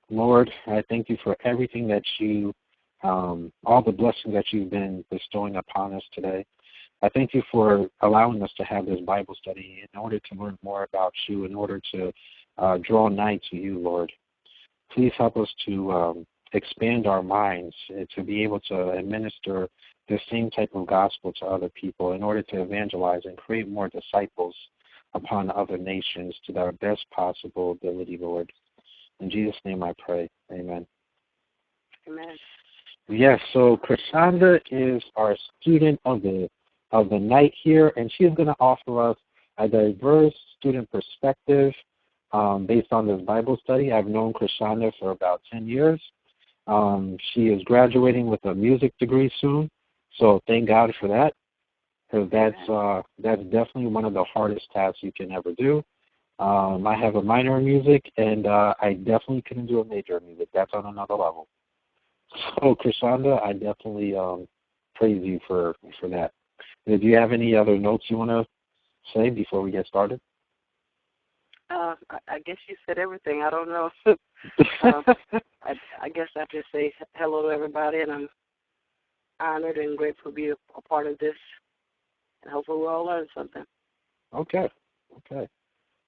Lord, I thank you for everything that all the blessings that you've been bestowing upon us today. I thank you for allowing us to have this Bible study in order to learn more about you, in order to draw nigh to you, Lord. Please help us to expand our minds to be able to administer the same type of gospel to other people in order to evangelize and create more disciples upon other nations to their best possible ability, Lord. In Jesus' name I pray. Amen. Amen. Yes, so Krishanda is our student of the night here, and she is going to offer us a diverse student perspective based on this Bible study. I've known Krishanda for about 10 years. She is graduating with a music degree soon, so thank God for that, because that's definitely one of the hardest tasks you can ever do. I have a minor in music, and I definitely couldn't do a major in music. That's on another level. So, Krishanda, I definitely praise you for that. Do you have any other notes you want to say before we get started? I guess you said everything. I don't know. I guess I just say hello to everybody, and I'm honored and grateful to be a part of this. And hopefully we'll all learn something. Okay.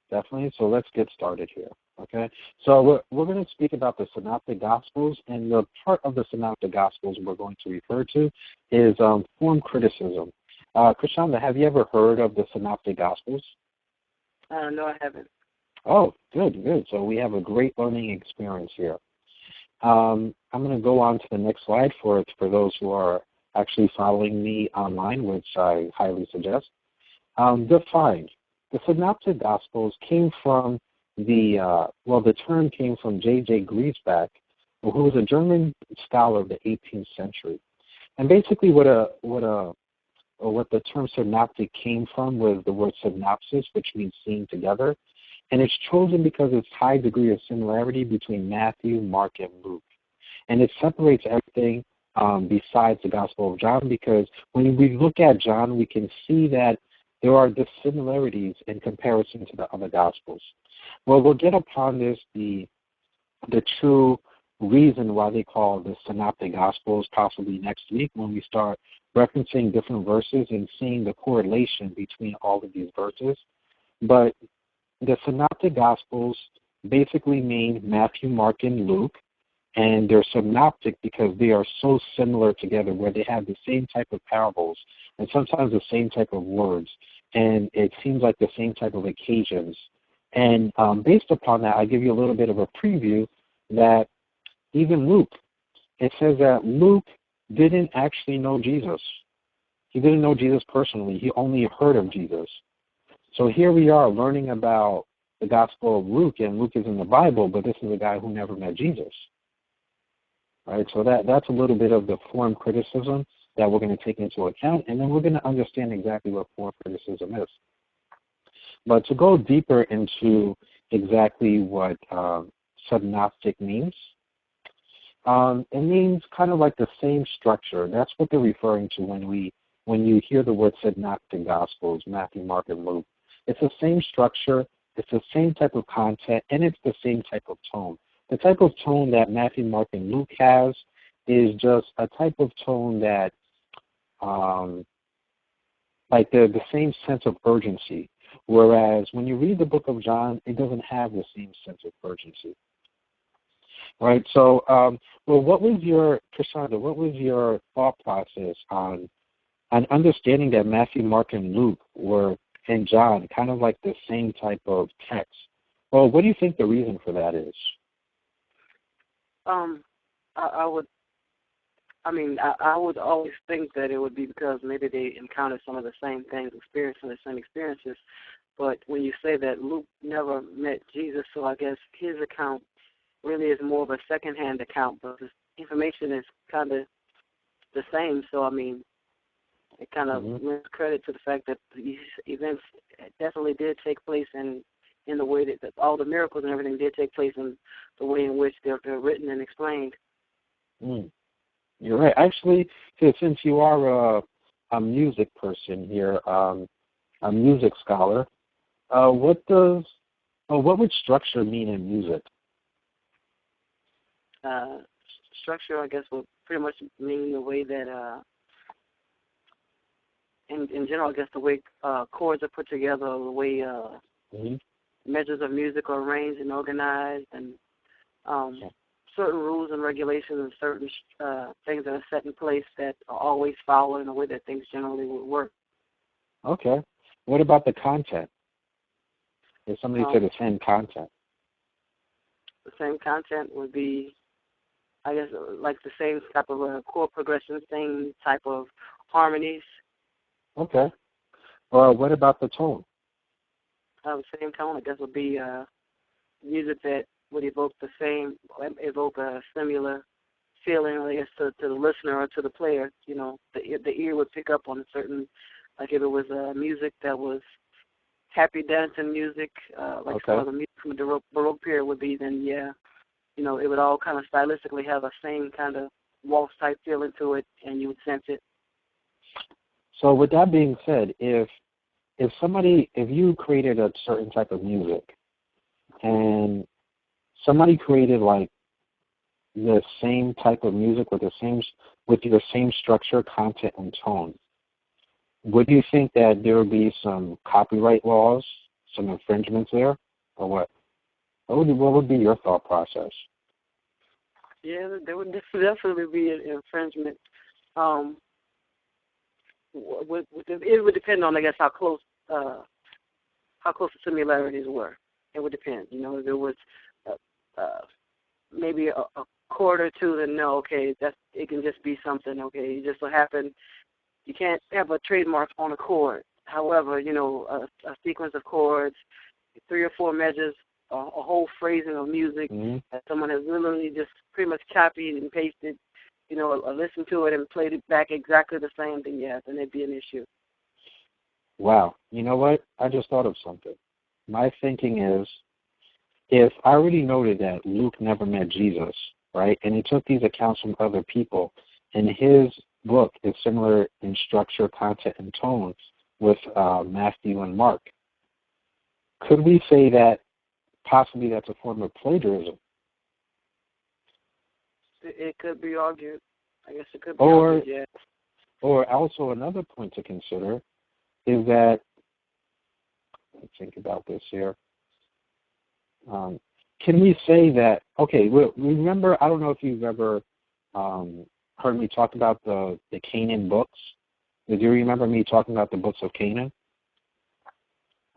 Definitely. So let's get started here. Okay. So we're going to speak about the Synoptic Gospels, and the part of the Synoptic Gospels we're going to refer to is form criticism. Krishanda, have you ever heard of the Synoptic Gospels? No, I haven't. Oh, good. So we have a great learning experience here. I'm going to go on to the next slide for those who are actually following me online, which I highly suggest. Defined. The Synoptic Gospels came from the term came from J.J. Griesbach, who was a German scholar of the 18th century. And basically what the term synoptic came from was the word synopsis, which means seeing together. And it's chosen because of its high degree of similarity between Matthew, Mark, and Luke. And it separates everything besides the Gospel of John, because when we look at John, we can see that there are dissimilarities in comparison to the other Gospels. Well, we'll get upon this, the true reason why they call the Synoptic Gospels possibly next week, when we start referencing different verses and seeing the correlation between all of these verses. But the Synoptic Gospels basically mean Matthew, Mark, and Luke, and they're synoptic because they are so similar together, where they have the same type of parables and sometimes the same type of words, and it seems like the same type of occasions. And based upon that, I give you a little bit of a preview that even Luke, it says that Luke didn't actually know Jesus. He didn't know Jesus personally. He only heard of Jesus. So here we are learning about the Gospel of Luke, and Luke is in the Bible, but this is a guy who never met Jesus. Right? So that's a little bit of the form criticism that we're going to take into account, and then we're going to understand exactly what form criticism is. But to go deeper into exactly what synoptic means, it means kind of like the same structure. That's what they're referring to when you hear the word Synoptic Gospels, Matthew, Mark, and Luke. It's the same structure, it's the same type of content, and it's the same type of tone. The type of tone that Matthew, Mark, and Luke has is just a type of tone that, like the same sense of urgency. Whereas when you read the book of John, it doesn't have the same sense of urgency. Right? So, what was your thought process on understanding that Matthew, Mark, and Luke were in John kind of like the same type of text? Well, what do you think the reason for that is? I would always think that it would be because maybe they encountered some of the same things, experiencing the same experiences. But when you say that Luke never met Jesus, so I guess his account really is more of a second-hand account, but the information is kind of the same. So, it kind of lends credit to the fact that these events definitely did take place in the way that all the miracles and everything did take place in the way in which they're written and explained. You're right. Actually, since you are a music person here, a music scholar, what would structure mean in music? structure, I guess, would pretty much mean the way that, in general, I guess the way chords are put together, the way measures of music are arranged and organized, and certain rules and regulations and certain things that are set in place that are always followed in the way that things generally would work. Okay. What about the content? If somebody said the same content. The same content would be, I guess, like the same type of chord progression, same type of harmonies. Okay. Well, what about the tone? The same tone, I guess, would be music that would evoke a similar feeling, I guess, to the listener or to the player. You know, the ear would pick up on a certain, like if it was music that was happy dancing music, like some of the music from the Baroque period would be, then yeah, you know, it would all kind of stylistically have a same kind of waltz type feeling to it, and you would sense it. So with that being said, if you created a certain type of music and somebody created like the same type of music with your same structure, content, and tone, would you think that there would be some copyright laws, some infringements there, or what? What would be your thought process? Yeah, there would definitely be an infringement. It would depend on, I guess, how close the similarities were. It would depend. You know, if it was maybe a chord or two, then no, okay, it can just be something. Okay, it just so happened you can't have a trademark on a chord. However, you know, a sequence of chords, 3 or 4 measures, a whole phrasing of music that someone has literally just pretty much copied and pasted, you know, listened to it and played it back exactly the same thing, yeah, then it'd be an issue. Wow. You know what? I just thought of something. My thinking is, if I already noted that Luke never met Jesus, right, and he took these accounts from other people, and his book is similar in structure, content, and tone with Matthew and Mark, could we say that possibly that's a form of plagiarism? It could be argued. I guess it could be argued, yeah. Or also another point to consider is that, let's think about this here. Can we say that, okay, remember, I don't know if you've ever heard me talk about the Canaan books. Did you remember me talking about the books of Canaan?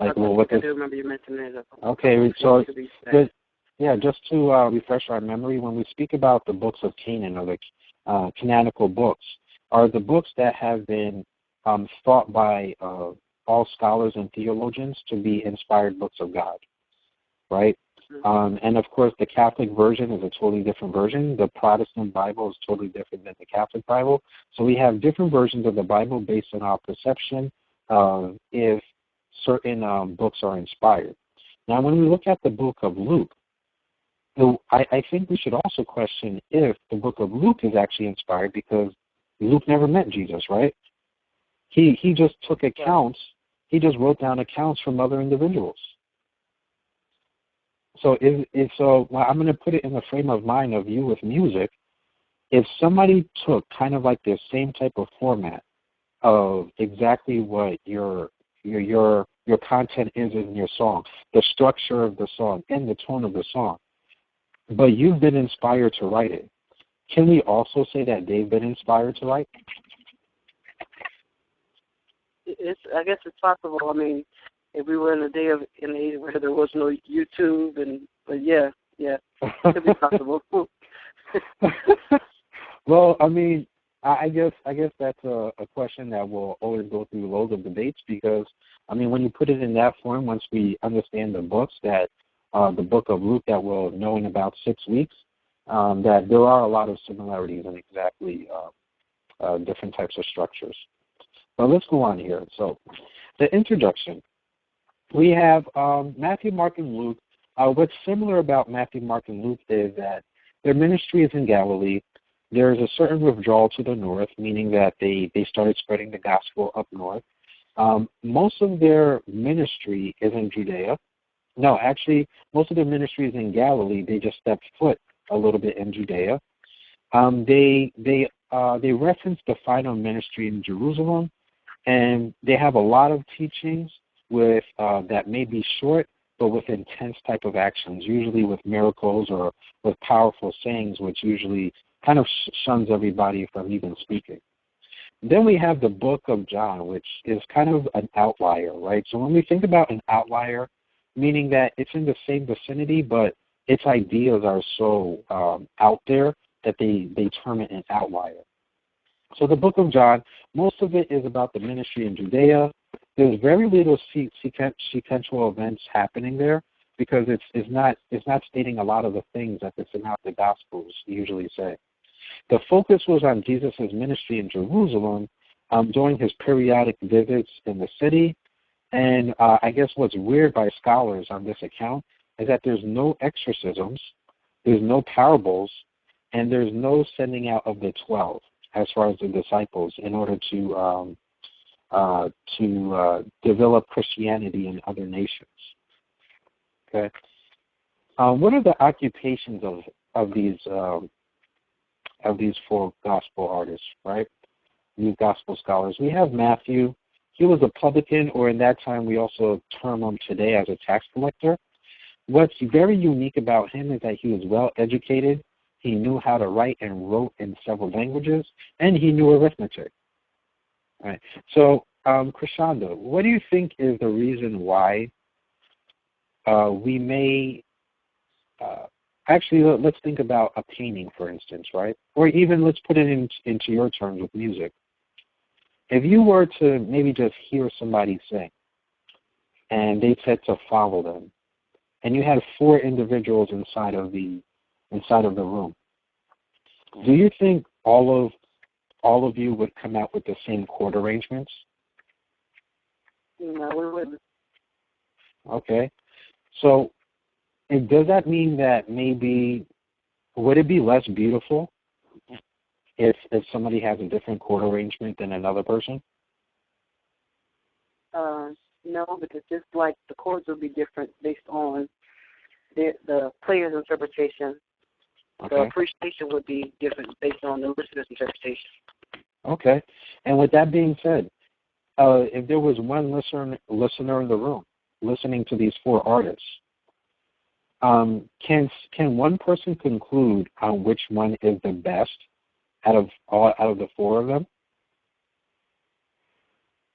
I do remember you mentioning it. Okay, so just to refresh our memory, when we speak about the books of Canaan or the canonical books, are the books that have been thought by all scholars and theologians to be inspired books of God, right? And of course, the Catholic version is a totally different version. The Protestant Bible is totally different than the Catholic Bible. So we have different versions of the Bible based on our perception of if certain books are inspired. Now, when we look at the book of Luke, I think we should also question if the book of Luke is actually inspired, because Luke never met Jesus, right? He just took accounts. He just wrote down accounts from other individuals. So I'm going to put it in the frame of mind of you with music. If somebody took kind of like the same type of format of exactly what your content is in your song, the structure of the song and the tone of the song, but you've been inspired to write it, can we also say that they've been inspired to write? I guess it's possible. I mean, if we were in the age where there was no YouTube, but yeah, it could be possible. Well, I mean, I guess that's a question that will always go through loads of debates, because, I mean, when you put it in that form, once we understand the books, that the book of Luke that we'll know in about 6 weeks, that there are a lot of similarities in exactly different types of structures. But let's go on here. So the introduction. We have Matthew, Mark, and Luke. What's similar about Matthew, Mark, and Luke is that their ministry is in Galilee. There's a certain withdrawal to the north, meaning that they started spreading the gospel up north. Most of their ministry is in Judea. No, actually, most of their ministry is in Galilee. They just stepped foot a little bit in Judea. They reference the final ministry in Jerusalem, and they have a lot of teachings with that may be short, but with intense type of actions, usually with miracles or with powerful sayings, which usually kind of shuns everybody from even speaking. Then we have the book of John, which is kind of an outlier, right? So when we think about an outlier, meaning that it's in the same vicinity, but its ideas are so out there that they term it an outlier. So the book of John, most of it is about the ministry in Judea. There's very little sequential events happening there because it's not stating a lot of the things that the Synoptic Gospels usually say. The focus was on Jesus' ministry in Jerusalem during his periodic visits in the city. And I guess what's weird by scholars on this account is that there's no exorcisms, there's no parables, and there's no sending out of the 12 as far as the disciples in order to develop Christianity in other nations. Okay, what are the occupations of these four gospel artists, right? These gospel scholars. We have Matthew. He was a publican, or in that time we also term him today as a tax collector. What's very unique about him is that he was well educated. He knew how to write and wrote in several languages, and he knew arithmetic. Right. So, Krishanda, what do you think is the reason why we may actually, let's think about a painting, for instance, right? Or even let's put it into your terms with music. If you were to maybe just hear somebody sing, and they said to follow them, and you had four individuals inside of the room, do you think all of you would come out with the same chord arrangements? No, we wouldn't. Okay, so does that mean that maybe would it be less beautiful if somebody has a different chord arrangement than another person? No, because just like the chords will be different based on the player's interpretation. Okay. The appreciation would be different based on the listener's interpretation. Okay. And with that being said, if there was one listener in the room listening to these four artists, can one person conclude on which one is the best out of the four of them?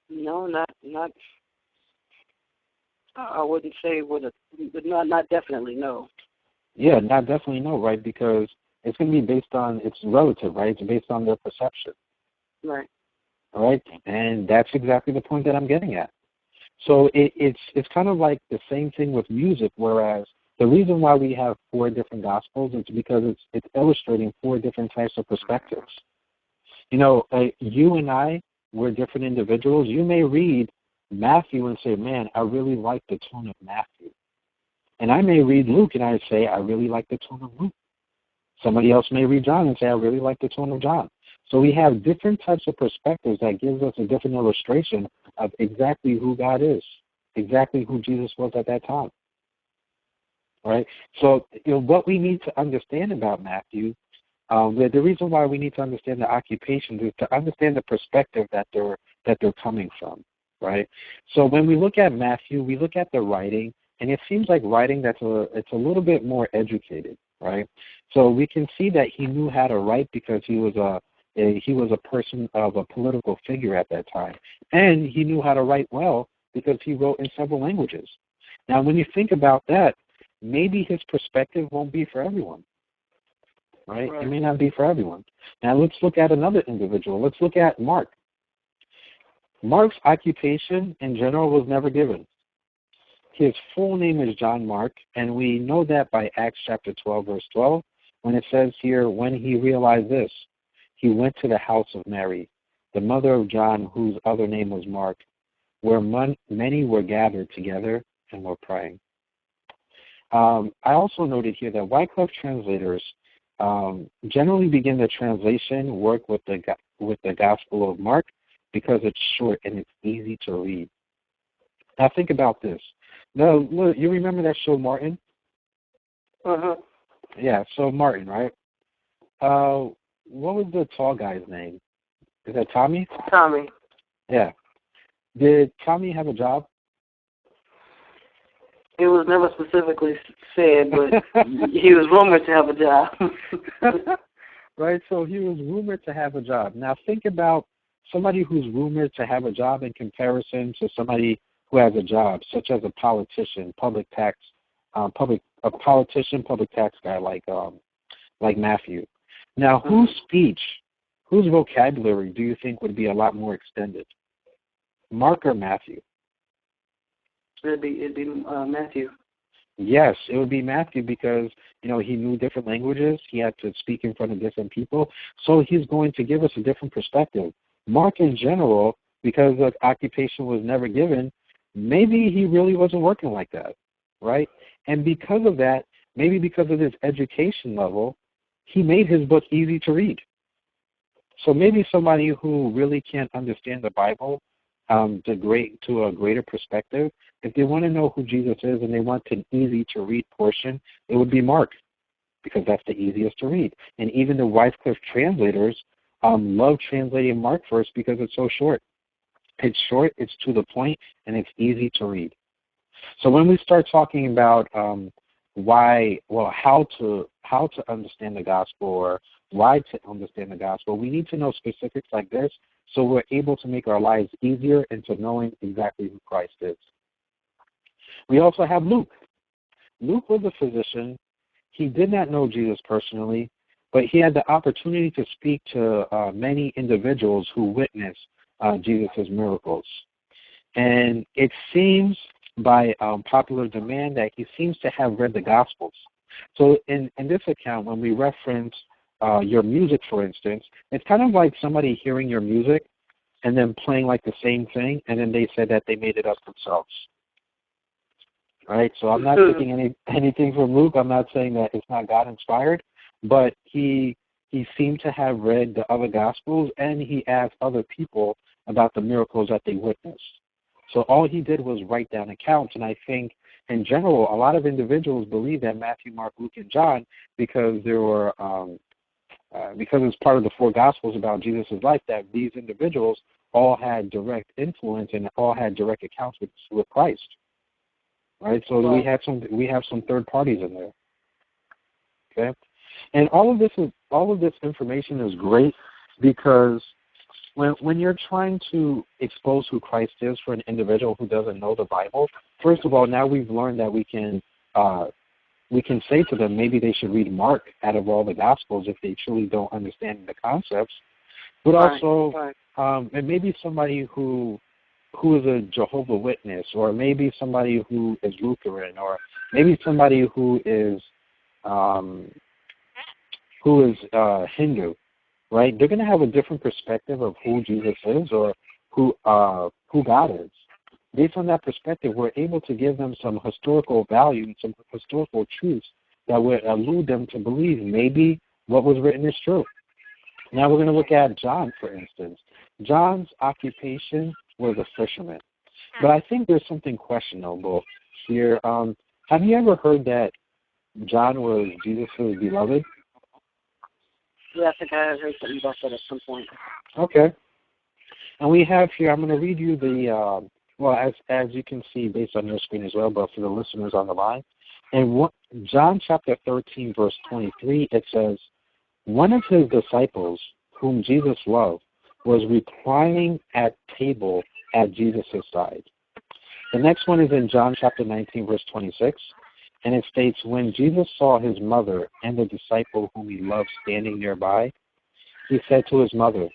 No, not. I wouldn't say not definitely no. Yeah, not definitely no, right? Because it's going to be based on, it's relative, right? It's based on their perception. Right. All right, and that's exactly the point that I'm getting at. So it's kind of like the same thing with music, whereas the reason why we have four different gospels is because it's illustrating four different types of perspectives. You know, you and I, we're different individuals. You may read Matthew and say, man, I really like the tone of Matthew. And I may read Luke and I say, I really like the tone of Luke. Somebody else may read John and say, I really like the tone of John. So we have different types of perspectives that gives us a different illustration of exactly who God is, exactly who Jesus was at that time. Right? So what we need to understand about Matthew, the reason why we need to understand the occupations is to understand the perspective that they're coming from. Right? So when we look at Matthew, we look at the writing, and it seems like writing it's a little bit more educated. Right? So we can see that he knew how to write because he was a person of a political figure at that time. And he knew how to write well because he wrote in several languages. Now, when you think about that, maybe his perspective won't be for everyone. Right? It may not be for everyone. Now, let's look at another individual. Let's look at Mark. Mark's occupation in general was never given. His full name is John Mark, and we know that by Acts chapter 12, verse 12, when it says here, when he realized this, he went to the house of Mary, the mother of John, whose other name was Mark, where many were gathered together and were praying. I also noted here that Wycliffe translators generally begin the translation work with the Gospel of Mark because it's short and it's easy to read. Now think about this. Now, look, you remember that show Martin? Uh-huh. Yeah, so Martin, right? What was the tall guy's name? Is that Tommy? Tommy. Yeah. Did Tommy have a job? It was never specifically said, but he was rumored to have a job. Right, so he was rumored to have a job. Now think about somebody who's rumored to have a job in comparison to somebody who has a job, such as a politician, public tax guy like Matthew. Now, whose speech, whose vocabulary do you think would be a lot more extended, Mark or Matthew? It'd be Matthew. Yes, it would be Matthew because, he knew different languages. He had to speak in front of different people. So he's going to give us a different perspective. Mark in general, because the occupation was never given, maybe he really wasn't working like that, right? And because of that, maybe because of his education level, he made his book easy to read. So maybe somebody who really can't understand the Bible to a greater perspective, if they want to know who Jesus is and they want an easy-to-read portion, it would be Mark, because that's the easiest to read. And even the Wycliffe translators love translating Mark first because it's so short. It's short, it's to the point, and it's easy to read. So when we start talking about how to understand the gospel or why to understand the gospel, we need to know specifics like this so we're able to make our lives easier into knowing exactly who Christ is. We also have Luke. Luke was a physician. He did not know Jesus personally, but he had the opportunity to speak to many individuals who witnessed Jesus' miracles. And it seems by popular demand that he seems to have read the Gospels. So in this account, when we reference your music, for instance, it's kind of like somebody hearing your music and then playing like the same thing, and then they said that they made it up themselves. Right? So I'm not taking anything from Luke. I'm not saying that it's not God-inspired, but he seemed to have read the other Gospels, and he asked other people about the miracles that they witnessed. So all he did was write down accounts, and I think in general, a lot of individuals believe that Matthew, Mark, Luke, and John, because there were because it's part of the four Gospels about Jesus' life, that these individuals all had direct influence and all had direct accounts with Christ. Right? So we have some third parties in there. Okay? And all of this information is great because when you're trying to expose who Christ is for an individual who doesn't know the Bible, first of all, now we've learned that we can say to them maybe they should read Mark out of all the Gospels if they truly don't understand the concepts. But also, and maybe somebody who is a Jehovah Witness, or maybe somebody who is Lutheran, or maybe somebody who is Hindu, right? They're going to have a different perspective of who Jesus is or who God is. Based on that perspective, we're able to give them some historical value and some historical truths that would allude them to believe maybe what was written is true. Now we're going to look at John, for instance. John's occupation was a fisherman. But I think there's something questionable here. Have you ever heard that John was Jesus' beloved? Yeah, I think I heard something about that at some point. Okay. And we have here, I'm going to read you as you can see based on your screen as well, but for the listeners on the line. In John chapter 13, verse 23, it says, one of his disciples, whom Jesus loved, was reclining at table at Jesus' side. The next one is in John chapter 19, verse 26, and it states, when Jesus saw his mother and the disciple whom he loved standing nearby, he said to his mother,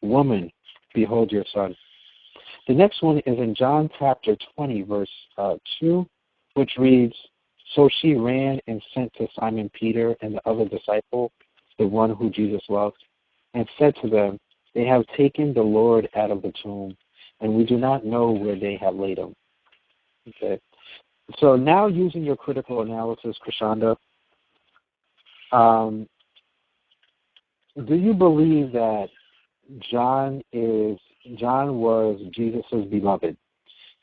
woman, behold your son. The next one is in John chapter 20, verse 2, which reads, so she ran and sent to Simon Peter and the other disciple, the one who Jesus loved, and said to them, they have taken the Lord out of the tomb, and we do not know where they have laid him. Okay. So now using your critical analysis, Krishanda, do you believe that John was Jesus' beloved?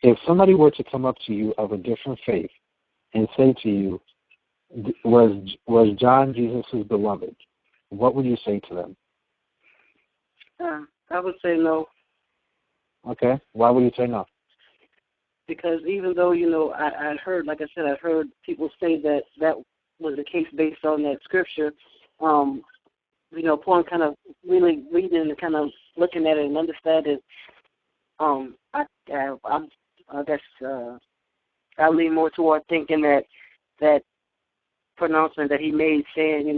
If somebody were to come up to you of a different faith and say to you, Was John Jesus' beloved? What would you say to them? I would say no. Okay. Why would you say no? Because even though, I heard, like I said, I've heard people say that was the case based on that scripture. Upon kind of really reading and kind of looking at it and understanding, I guess I lean more toward thinking that pronouncement that he made, saying,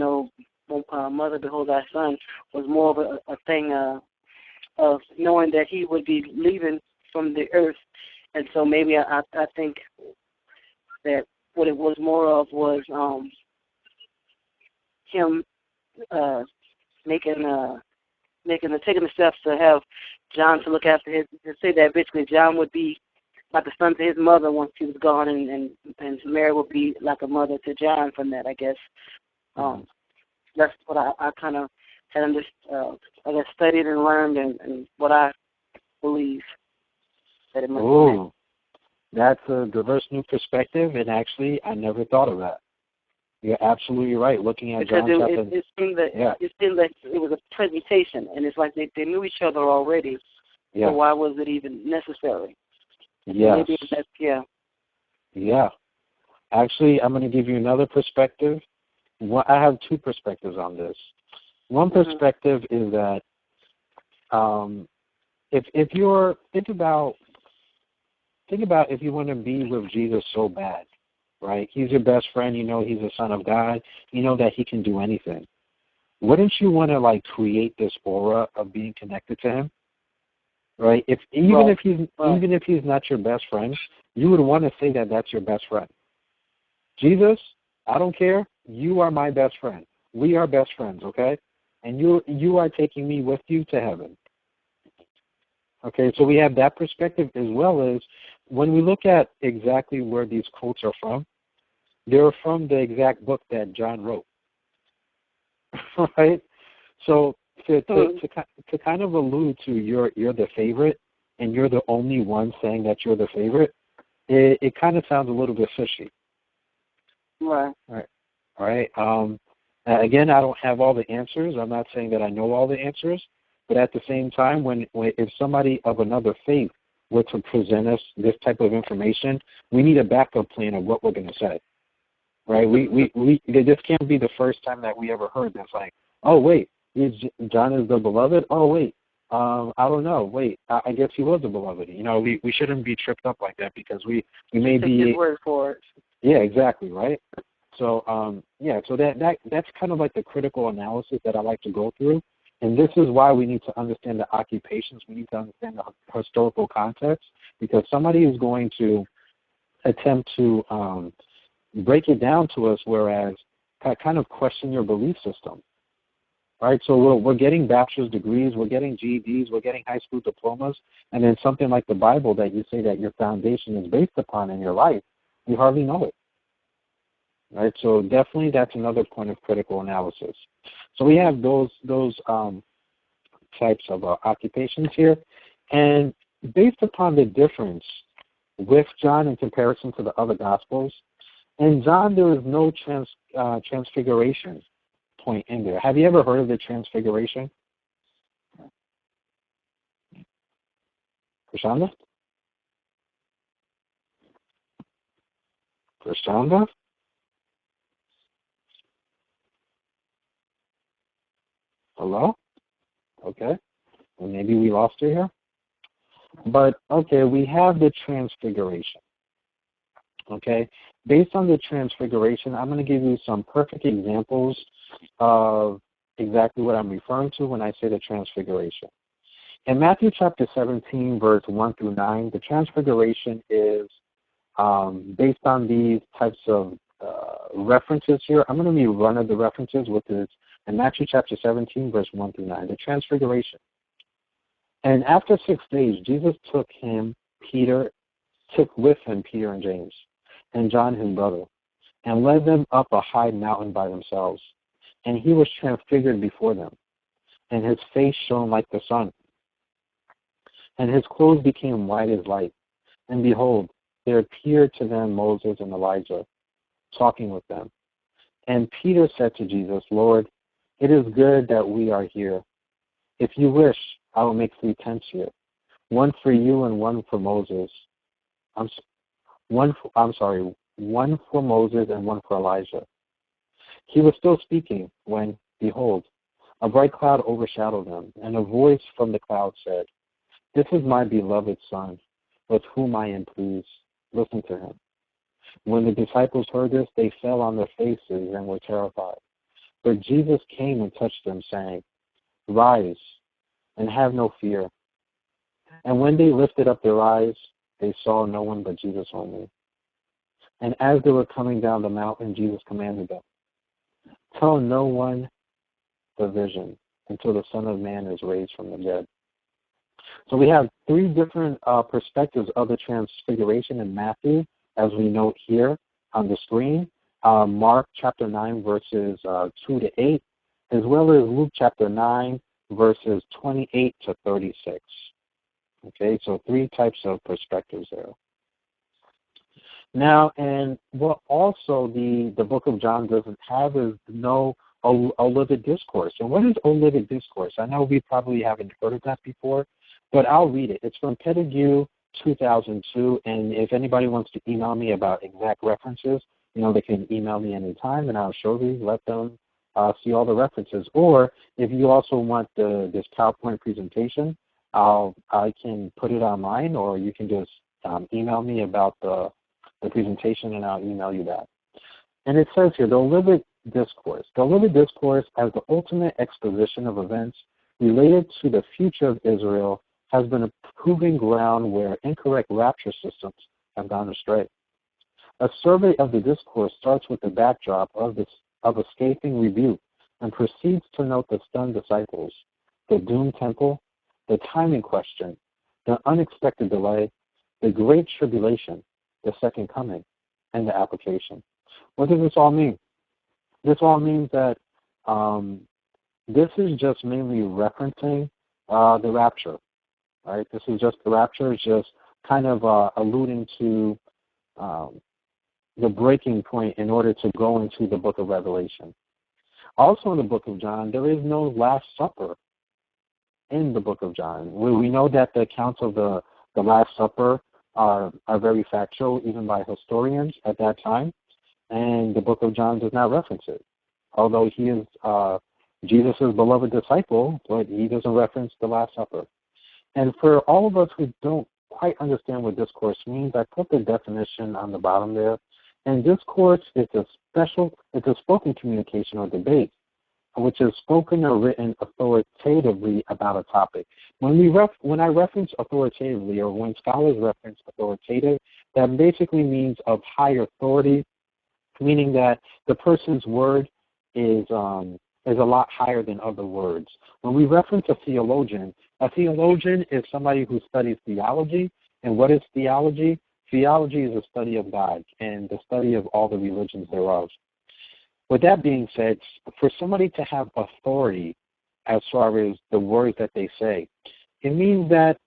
"Mother, behold thy son," was more of a thing of knowing that he would be leaving from the earth, and so maybe I think that what it was more of was him taking the steps to have John to look after to say that basically John would be like a son to his mother once he was gone, and Mary would be like a mother to John from that, I guess. That's what I kind of had studied and learned, and what I believe that it must be. That's a diverse new perspective, and actually I never thought of that. You're absolutely right. Looking at John chapter... It seemed that it was a presentation, and it's like they knew each other already, so why was it even necessary? Yes. Yeah. Actually, I'm going to give you another perspective. I have two perspectives on this. One perspective is that if you're think about if you want to be with Jesus so bad, right? He's your best friend. You know he's the Son of God. You know that he can do anything. Wouldn't you want to create this aura of being connected to him, right? Even if he's not your best friend, you would want to say that that's your best friend. Jesus, I don't care. You are my best friend. We are best friends, okay? And you are taking me with you to heaven. Okay, so we have that perspective, as well as when we look at exactly where these quotes are from, they're from the exact book that John wrote, right? So to kind of allude to you're the favorite and you're the only one saying that you're the favorite, it kind of sounds a little bit fishy. Right. All right. Again, I don't have all the answers. I'm not saying that I know all the answers, but at the same time, if somebody of another faith were to present us this type of information, we need a backup plan of what we're going to say. Right? This can't be the first time that we ever heard this. Like, oh wait, John is the beloved. Oh wait, I don't know. Wait, I guess he was the beloved. We shouldn't be tripped up like that, because we may be. Take his word for it. Yeah, exactly. Right. So so that's kind of like the critical analysis that I like to go through, and this is why we need to understand the occupations. We need to understand the historical context, because somebody is going to attempt to break it down to us, whereas kind of question your belief system, right? So we're getting bachelor's degrees, we're getting GEDs, we're getting high school diplomas, and then something like the Bible that you say that your foundation is based upon in your life, you hardly know it, right? So definitely that's another point of critical analysis. So we have those types of occupations here, and based upon the difference with John in comparison to the other Gospels, in John, there is no transfiguration point in there. Have you ever heard of the Transfiguration? Prashanda? Hello? Okay. Well, maybe we lost her here. But, okay, we have the Transfiguration. Okay? Based on the Transfiguration, I'm going to give you some perfect examples of exactly what I'm referring to when I say the Transfiguration. In Matthew chapter 17, verse 1 through 9, the Transfiguration is based on these types of references here. I'm going to be running the references with this in Matthew chapter 17, verse 1 through 9, the Transfiguration. And after 6 days, Jesus took with him Peter and James and John his brother, and led them up a high mountain by themselves. And he was transfigured before them, and his face shone like the sun, and his clothes became white as light. And behold, there appeared to them Moses and Elijah, talking with them. And Peter said to Jesus, Lord, it is good that we are here. If you wish, I will make 3 tents here, one for you and one for Moses. One for Moses and one for Elijah. He was still speaking when, behold, a bright cloud overshadowed them, and a voice from the cloud said, This is my beloved Son, with whom I am pleased. Listen to him. When the disciples heard this, they fell on their faces and were terrified. But Jesus came and touched them, saying, Rise, and have no fear. And when they lifted up their eyes, they saw no one but Jesus only. And as they were coming down the mountain, Jesus commanded them, Tell no one the vision until the Son of Man is raised from the dead. So we have 3 different perspectives of the Transfiguration in Matthew, as we note here on the screen. Mark chapter 9, verses 2 to 8, as well as Luke chapter 9, verses 28 to 36. Okay, so 3 types of perspectives there. Now, and what also the book of John doesn't have is no Olivet discourse. And what is Olivet discourse? I know we probably haven't heard of that before, but I'll read it. It's from Pettigrew 2002, and if anybody wants to email me about exact references, they can email me anytime, and I'll show you, let them see all the references. Or if you also want this PowerPoint presentation, I can put it online, or you can just email me about the presentation, and I'll email you that. And it says here, the Olivet discourse. The Olivet discourse, as the ultimate exposition of events related to the future of Israel, has been a proving ground where incorrect rapture systems have gone astray. A survey of the discourse starts with the backdrop of escaping rebuke and proceeds to note the stunned disciples, the doomed temple, the timing question, the unexpected delay, the great tribulation, the second coming, and the application. What does this all mean? This all means that this is just mainly referencing the rapture, right? This is just the rapture, is just kind of alluding to the breaking point in order to go into the book of Revelation. Also in the book of John, there is no Last Supper in the book of John. We know that the accounts of the Last Supper are very factual, even by historians at that time, and the book of John does not reference it. Although he is Jesus' beloved disciple, but he doesn't reference the Last Supper. And for all of us who don't quite understand what discourse means, I put the definition on the bottom there. And discourse is it's a spoken communication or debate, which is spoken or written authoritatively about a topic. When I reference authoritatively, or when scholars reference authoritative, that basically means of high authority, meaning that the person's word is a lot higher than other words. When we reference a theologian is somebody who studies theology. And what is theology? Theology is a study of God and the study of all the religions thereof. With that being said, for somebody to have authority as far as the words that they say, it means that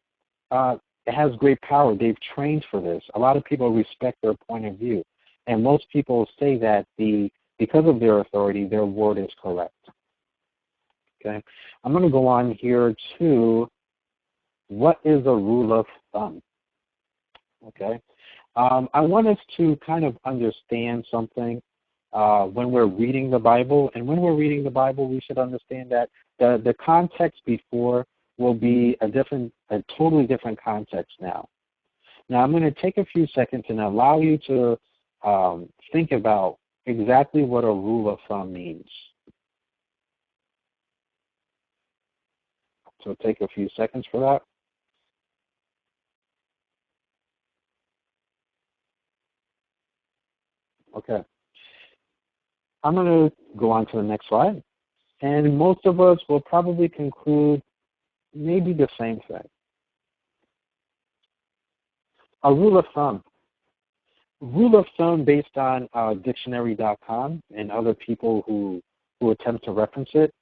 it has great power. They've trained for this. A lot of people respect their point of view. And most people say that because of their authority, their word is correct. Okay, I'm going to go on here to what is a rule of thumb. Okay, I want us to kind of understand something when we're reading the Bible. And when we're reading the Bible, we should understand that the context before will be a totally different context now. Now, I'm going to take a few seconds and allow you to think about exactly what a rule of thumb means. So take a few seconds for that. Okay. I'm going to go on to the next slide. And most of us will probably conclude maybe the same thing. A rule of thumb. Rule of thumb based on dictionary.com and other people who attempt to reference it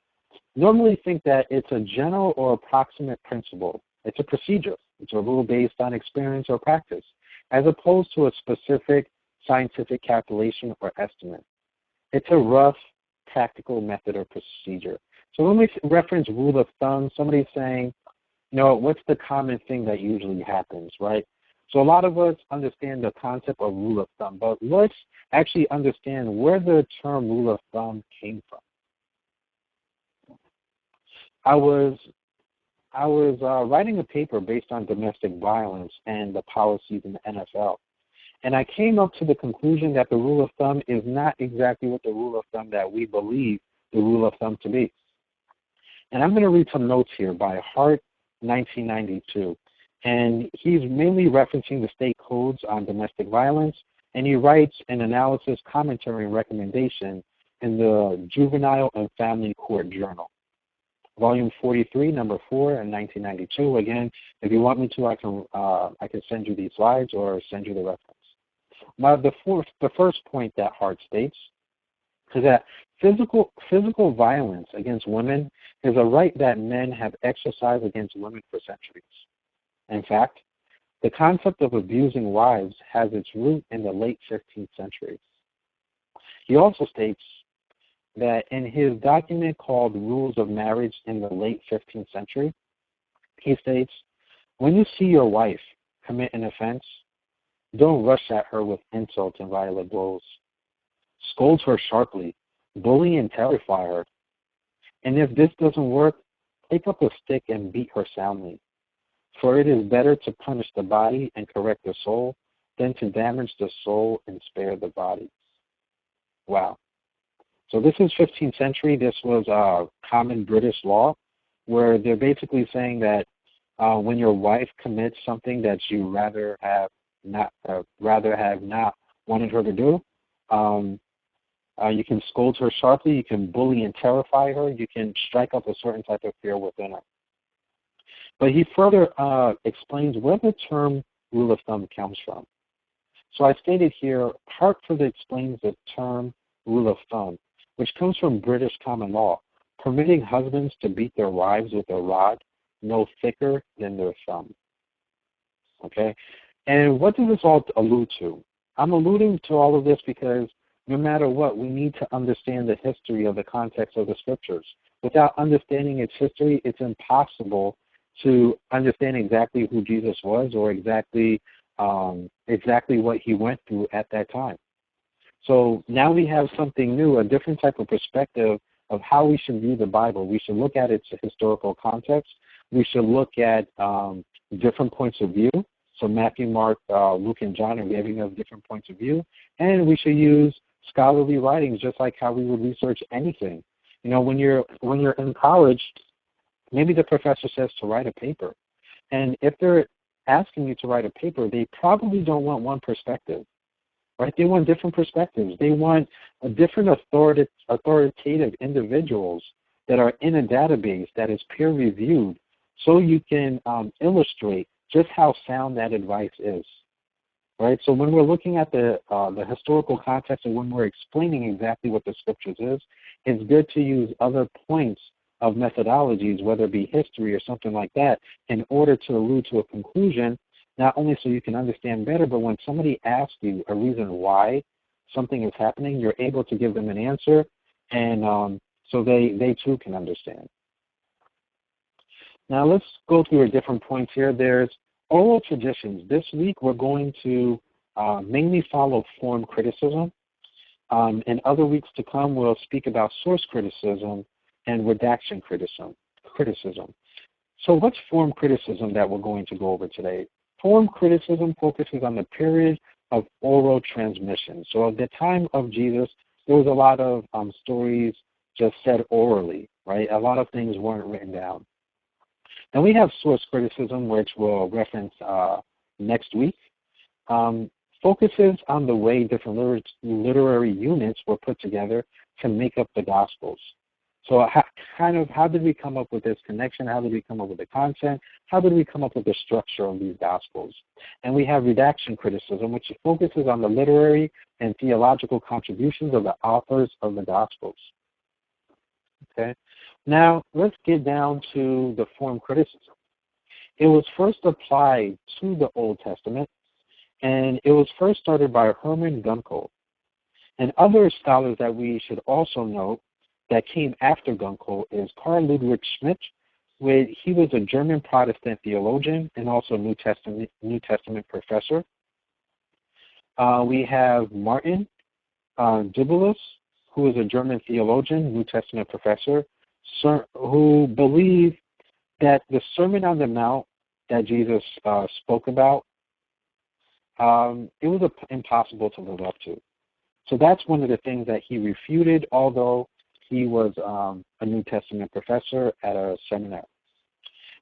normally think that it's a general or approximate principle. It's a procedure. It's a rule based on experience or practice, as opposed to a specific scientific calculation or estimate. It's a rough, practical method or procedure. So when we reference rule of thumb, somebody's saying, what's the common thing that usually happens, right? So a lot of us understand the concept of rule of thumb, but let's actually understand where the term rule of thumb came from. I was writing a paper based on domestic violence and the policies in the NFL. And I came up to the conclusion that the rule of thumb is not exactly what the rule of thumb that we believe the rule of thumb to be. And I'm going to read some notes here by Hart, 1992. And he's mainly referencing the state codes on domestic violence, and he writes an analysis, commentary, and recommendation in the Juvenile and Family Court Journal, Volume 43, Number 4, in 1992. Again, if you want me to, I can send you these slides or send you the reference. Now, the first point that Hart states is that physical violence against women is a right that men have exercised against women for centuries. In fact, the concept of abusing wives has its root in the late 15th century. He also states that in his document called Rules of Marriage in the late 15th century, he states, when you see your wife commit an offense, don't rush at her with insults and violent blows. Scold her sharply, bully and terrify her. And if this doesn't work, take up a stick and beat her soundly. For it is better to punish the body and correct the soul than to damage the soul and spare the body. Wow. So this is 15th century. This was common British law, where they're basically saying that when your wife commits something that you rather have not wanted her to do, you can scold her sharply, you can bully and terrify her, you can strike up a certain type of fear within her. But he further explains where the term rule of thumb comes from. So I stated here, Hartford explains the term rule of thumb, which comes from British common law, permitting husbands to beat their wives with a rod no thicker than their thumb. Okay? And what does this all allude to? I'm alluding to all of this because no matter what, we need to understand the history of the context of the scriptures. Without understanding its history, it's impossible to understand exactly who Jesus was or exactly what he went through at that time. So now we have something new, a different type of perspective of how we should view the Bible. We should look at its historical context. We should look at different points of view. So Matthew, Mark, Luke, and John are giving us different points of view. And we should use scholarly writings just like how we would research anything. When you're in college, maybe the professor says to write a paper. And if they're asking you to write a paper, they probably don't want one perspective, right? They want different perspectives. They want a different authoritative individuals that are in a database that is peer-reviewed so you can illustrate just how sound that advice is, right? So when we're looking at the historical context and when we're explaining exactly what the scriptures is, it's good to use other points of methodologies, whether it be history or something like that, in order to allude to a conclusion, not only so you can understand better, but when somebody asks you a reason why something is happening, you're able to give them an answer, and so they too can understand. Now let's go through different points here. There's oral traditions. This week we're going to mainly follow form criticism. In other weeks to come, we'll speak about source criticism and redaction criticism. So what's form criticism that we're going to go over today? Form criticism focuses on the period of oral transmission. So at the time of Jesus, there was a lot of stories just said orally, right? A lot of things weren't written down. And we have source criticism, which we'll reference next week. Focuses on the way different literary units were put together to make up the Gospels. So how did we come up with this connection? How did we come up with the content? How did we come up with the structure of these Gospels? And we have redaction criticism, which focuses on the literary and theological contributions of the authors of the Gospels. Okay. Now, let's get down to the form criticism. It was first applied to the Old Testament, and it was first started by Herman Gunkel. And other scholars that we should also note that came after Gunkel is Karl Ludwig Schmidt. He was a German Protestant theologian and also New Testament professor. We have Martin Dibulus, who is a German theologian, New Testament professor, who believed that the Sermon on the Mount that Jesus spoke about, it was impossible to live up to. So that's one of the things that he refuted, although he was a New Testament professor at a seminary.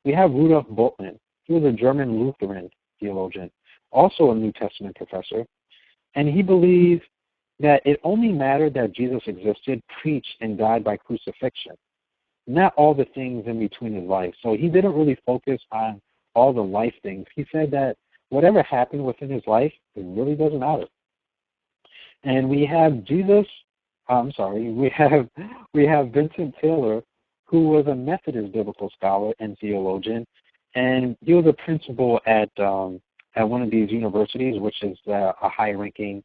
We have Rudolf Bultmann. He was a German Lutheran theologian, also a New Testament professor, and he believed that it only mattered that Jesus existed, preached, and died by crucifixion, not all the things in between his life. So he didn't really focus on all the life things. He said that whatever happened within his life, it really doesn't matter. And we have we have Vincent Taylor, who was a Methodist biblical scholar and theologian, and he was a principal at one of these universities, which is a high-ranking,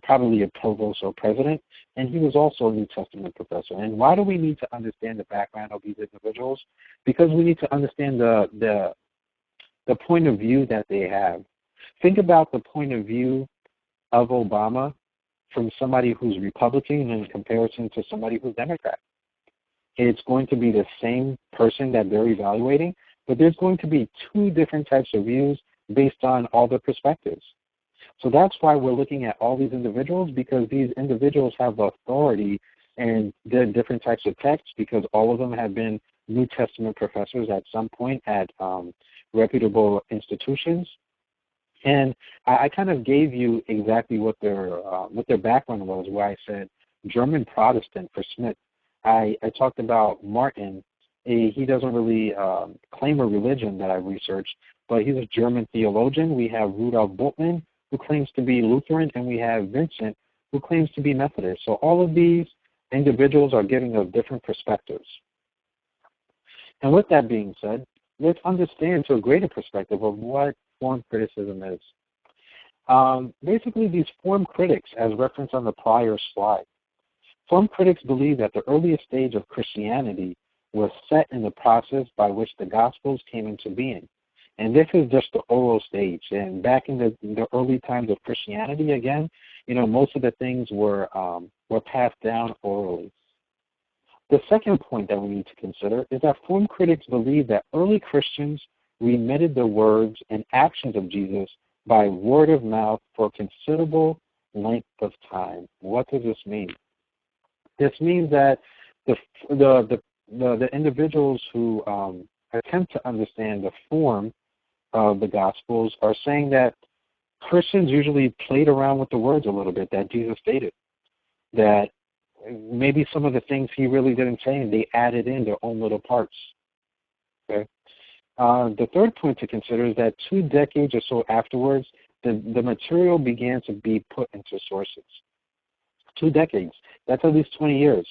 probably a provost or president, and he was also a New Testament professor. And why do we need to understand the background of these individuals? Because we need to understand the point of view that they have. Think about the point of view of Obama from somebody who's Republican in comparison to somebody who's Democrat. It's going to be the same person that they're evaluating, but there's going to be two different types of views based on all the perspectives. So that's why we're looking at all these individuals, because these individuals have authority and they're different types of texts, because all of them have been New Testament professors at some point at reputable institutions. And I kind of gave you exactly what their background was, where I said German Protestant for Smith. I talked about Martin. He doesn't really claim a religion that I've researched, but he's a German theologian. We have Rudolf Bultmann, who claims to be Lutheran, and we have Vincent, who claims to be Methodist. So all of these individuals are giving us different perspectives. And with that being said, let's understand to a greater perspective of what form criticism is. Basically, these form critics, as referenced on the prior slide, form critics believe that the earliest stage of Christianity was set in the process by which the Gospels came into being. And this is just the oral stage. And back in the early times of Christianity, again, most of the things were passed down orally. The second point that we need to consider is that form critics believe that early Christians remitted the words and actions of Jesus by word of mouth for a considerable length of time. What does this mean? This means that the individuals who attempt to understand the form of the Gospels are saying that Christians usually played around with the words a little bit that Jesus stated, that maybe some of the things he really didn't say, and they added in their own little parts. Okay. The third point to consider is that 2 decades or so afterwards, the material began to be put into sources. 2 decades. That's at least 20 years.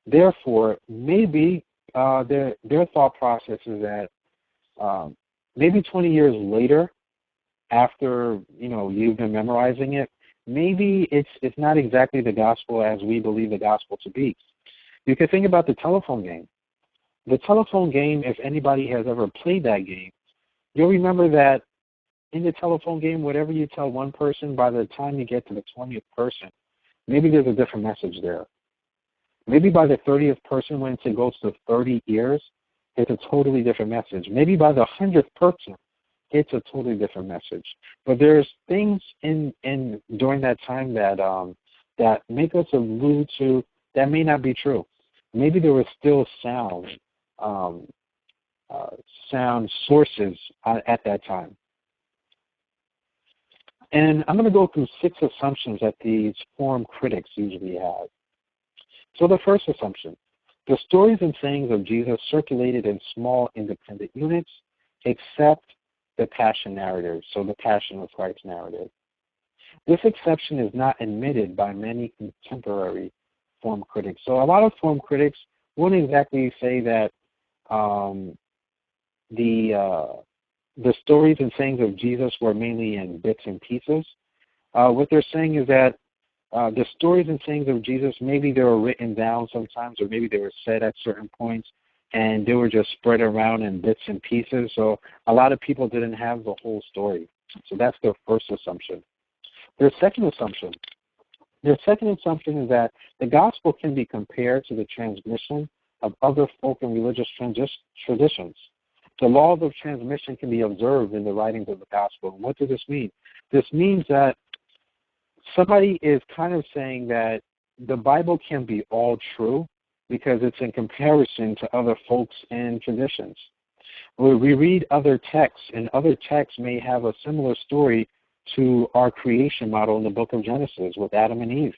Therefore, maybe their thought process is that maybe 20 years later, after you've been memorizing it, maybe it's not exactly the gospel as we believe the gospel to be. You can think about the telephone game. The telephone game, if anybody has ever played that game, you'll remember that in the telephone game, whatever you tell one person, by the time you get to the 20th person, maybe there's a different message there. Maybe by the 30th person, when it goes to 30 years, it's a totally different message. Maybe by the 100th person, it's a totally different message. But there's things in during that time that make us allude to that may not be true. Maybe there were still sound sources at that time. And I'm going to go through 6 assumptions that these form critics usually have. So the first assumption, the stories and sayings of Jesus circulated in small independent units, except the Passion narrative, so the Passion of Christ narrative. This exception is not admitted by many contemporary form critics. So a lot of form critics wouldn't exactly say that the stories and sayings of Jesus were mainly in bits and pieces. What they're saying is that the stories and sayings of Jesus, maybe they were written down sometimes, or maybe they were said at certain points, and they were just spread around in bits and pieces. So a lot of people didn't have the whole story. So that's their first assumption. Their second assumption is that the gospel can be compared to the transmission of other folk and religious traditions. The laws of transmission can be observed in the writings of the gospel. And what does this mean? This means that somebody is kind of saying that the Bible can be all true because it's in comparison to other folks and traditions. We read other texts, and other texts may have a similar story to our creation model in the book of Genesis with Adam and Eve.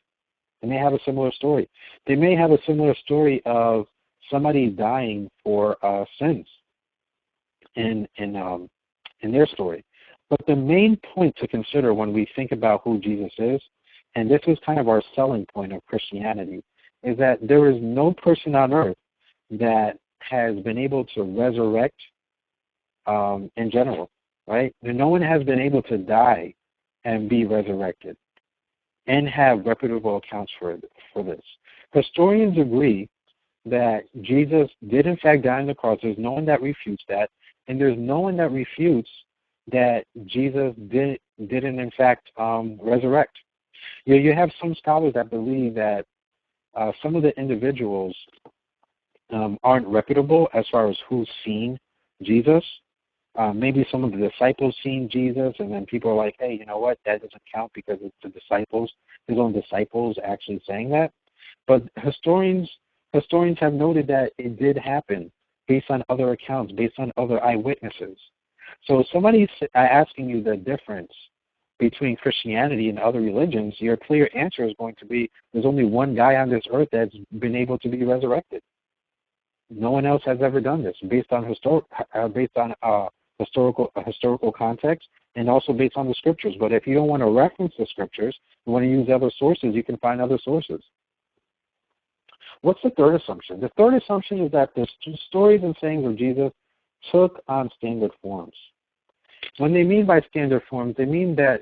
They may have a similar story. They may have a similar story of somebody dying for sins in their story. But the main point to consider when we think about who Jesus is, and this is kind of our selling point of Christianity, is that there is no person on earth that has been able to resurrect in general, right? No one has been able to die and be resurrected and have reputable accounts for this. Historians agree that Jesus did in fact die on the cross. There's no one that refutes that, and there's no one that refutes that Jesus didn't in fact resurrect. You have some scholars that believe that some of the individuals aren't reputable as far as who's seen Jesus. Maybe some of the disciples seen Jesus, and then people are like, hey, you know what, that doesn't count because it's the disciples, his own disciples actually saying that. But historians have noted that it did happen based on other accounts, based on other eyewitnesses. So if somebody's asking you the difference between Christianity and other religions, your clear answer is going to be there's only one guy on this earth that's been able to be resurrected. No one else has ever done this based on historical context and also based on the scriptures. But if you don't want to reference the scriptures, you want to use other sources, you can find other sources. What's the third assumption? The third assumption is that the stories and sayings of Jesus took on standard forms. When they mean by standard forms, they mean that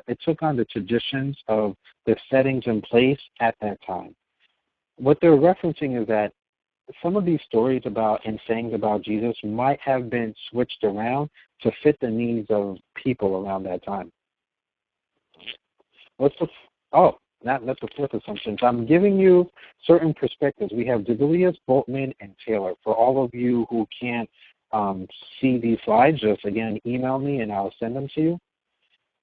it took on the traditions of the settings in place at that time. What they're referencing is that some of these stories about and sayings about Jesus might have been switched around to fit the needs of people around that time. That's the fourth assumption. So I'm giving you certain perspectives. We have Debelius, Boltman, and Taylor. For all of you who can't see these slides, just again email me and I'll send them to you.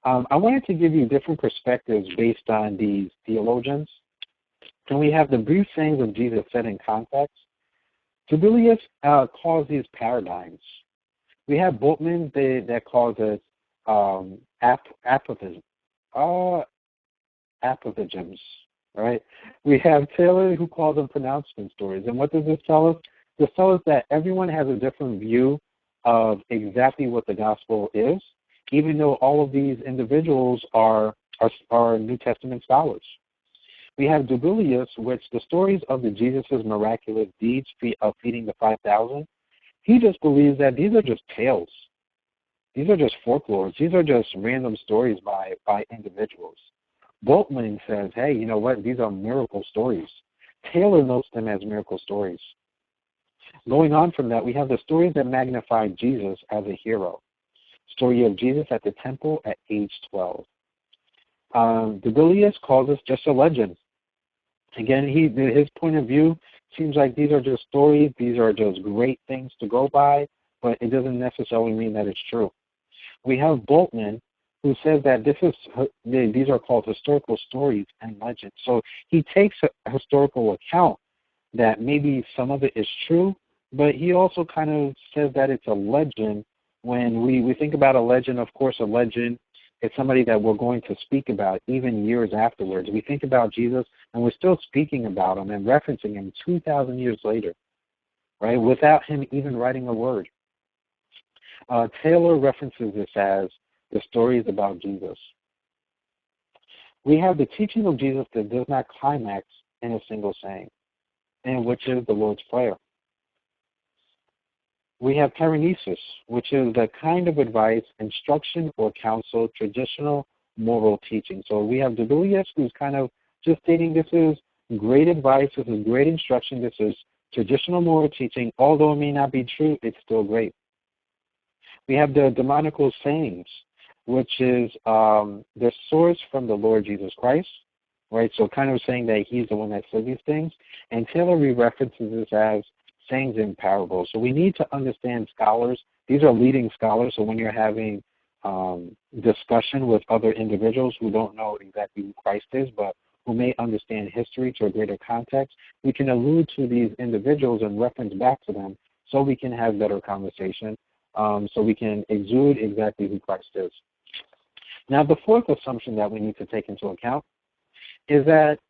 I wanted to give you different perspectives based on these theologians. And we have the brief sayings of Jesus set in context. Debelius calls these paradigms. We have Boltman that calls it apophagisms, right? We have Taylor who calls them pronouncement stories. And what does this tell us? This tells us that everyone has a different view of exactly what the gospel is, even though all of these individuals are New Testament scholars. We have Debelius, which the stories of the Jesus' miraculous deeds of feeding the 5,000, he just believes that these are just tales. These are just folklores. These are just random stories by individuals. Boltman says, hey, you know what? These are miracle stories. Taylor notes them as miracle stories. Going on from that, we have the stories that magnify Jesus as a hero. Story of Jesus at the temple at age 12. Debelius calls this just a legend. Again, his point of view seems like these are just stories, these are just great things to go by, but it doesn't necessarily mean that it's true. We have Boltman, who says that these are called historical stories and legends. So he takes a historical account that maybe some of it is true, but he also kind of says that it's a legend. When we think about a legend, of course, a legend is somebody that we're going to speak about even years afterwards. We think about Jesus, and we're still speaking about him and referencing him 2,000 years later, right, without him even writing a word. Taylor references this as the stories about Jesus. We have the teaching of Jesus that does not climax in a single saying, and which is the Lord's Prayer. We have paranesis, which is the kind of advice, instruction, or counsel, traditional moral teaching. So we have Debelius, who's kind of just stating this is great advice, this is great instruction, this is traditional moral teaching. Although it may not be true, it's still great. We have the demonical sayings, which is the source from the Lord Jesus Christ, right? So kind of saying that he's the one that said these things. And Taylor references this as sayings in parables. So we need to understand scholars. These are leading scholars. So when you're having discussion with other individuals who don't know exactly who Christ is, but who may understand history to a greater context, we can allude to these individuals and reference back to them so we can have better conversation, so we can exude exactly who Christ is. Now, the fourth assumption that we need to take into account is that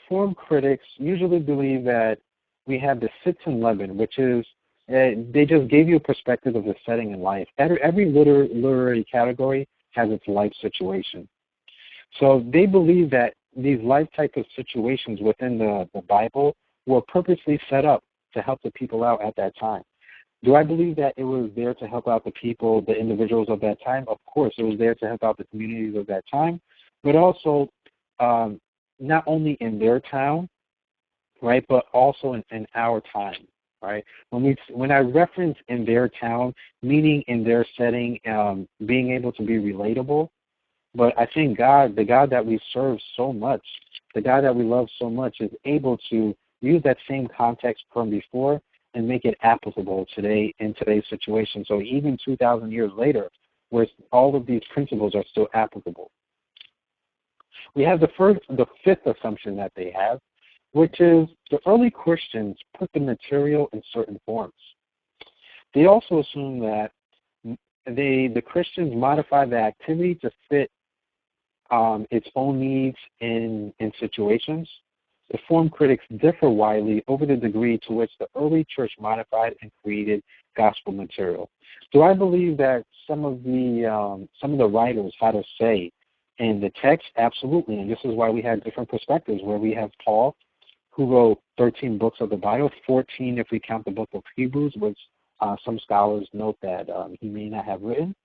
form critics usually believe that we have the sits and leaven, which is they just gave you a perspective of the setting in life. Every literary category has its life situation. So they believe that these life type of situations within the Bible were purposely set up to help the people out at that time. Do I believe that it was there to help out the people, the individuals of that time? Of course, it was there to help out the communities of that time, but also not only in their town, right, but also in our time, right? When I reference in their town, meaning in their setting, being able to be relatable, but I think God, the God that we serve so much, the God that we love so much, is able to use that same context from before and make it applicable today in today's situation. So even 2,000 years later, where all of these principles are still applicable. We have the fifth assumption that they have, which is the early Christians put the material in certain forms. They also assume that the Christians modify the activity to fit its own needs in situations. The form critics differ widely over the degree to which the early church modified and created gospel material. Do I believe that some of the writers had a say in the text? Absolutely, and this is why we have different perspectives, where we have Paul, who wrote 13 books of the Bible, 14 if we count the book of Hebrews, which some scholars note that he may not have written,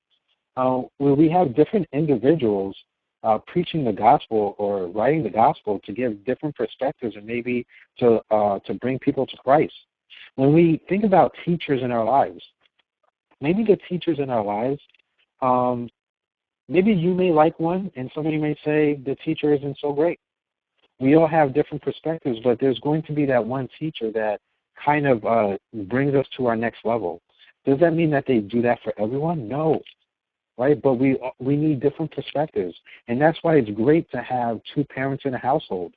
where we have different individuals preaching the gospel or writing the gospel to give different perspectives and maybe to bring people to Christ. When we think about teachers in our lives, maybe the teachers in our lives, maybe you may like one and somebody may say the teacher isn't so great. We all have different perspectives, but there's going to be that one teacher that kind of brings us to our next level. Does that mean that they do that for everyone? No. Right, but we need different perspectives, and that's why it's great to have two parents in a household.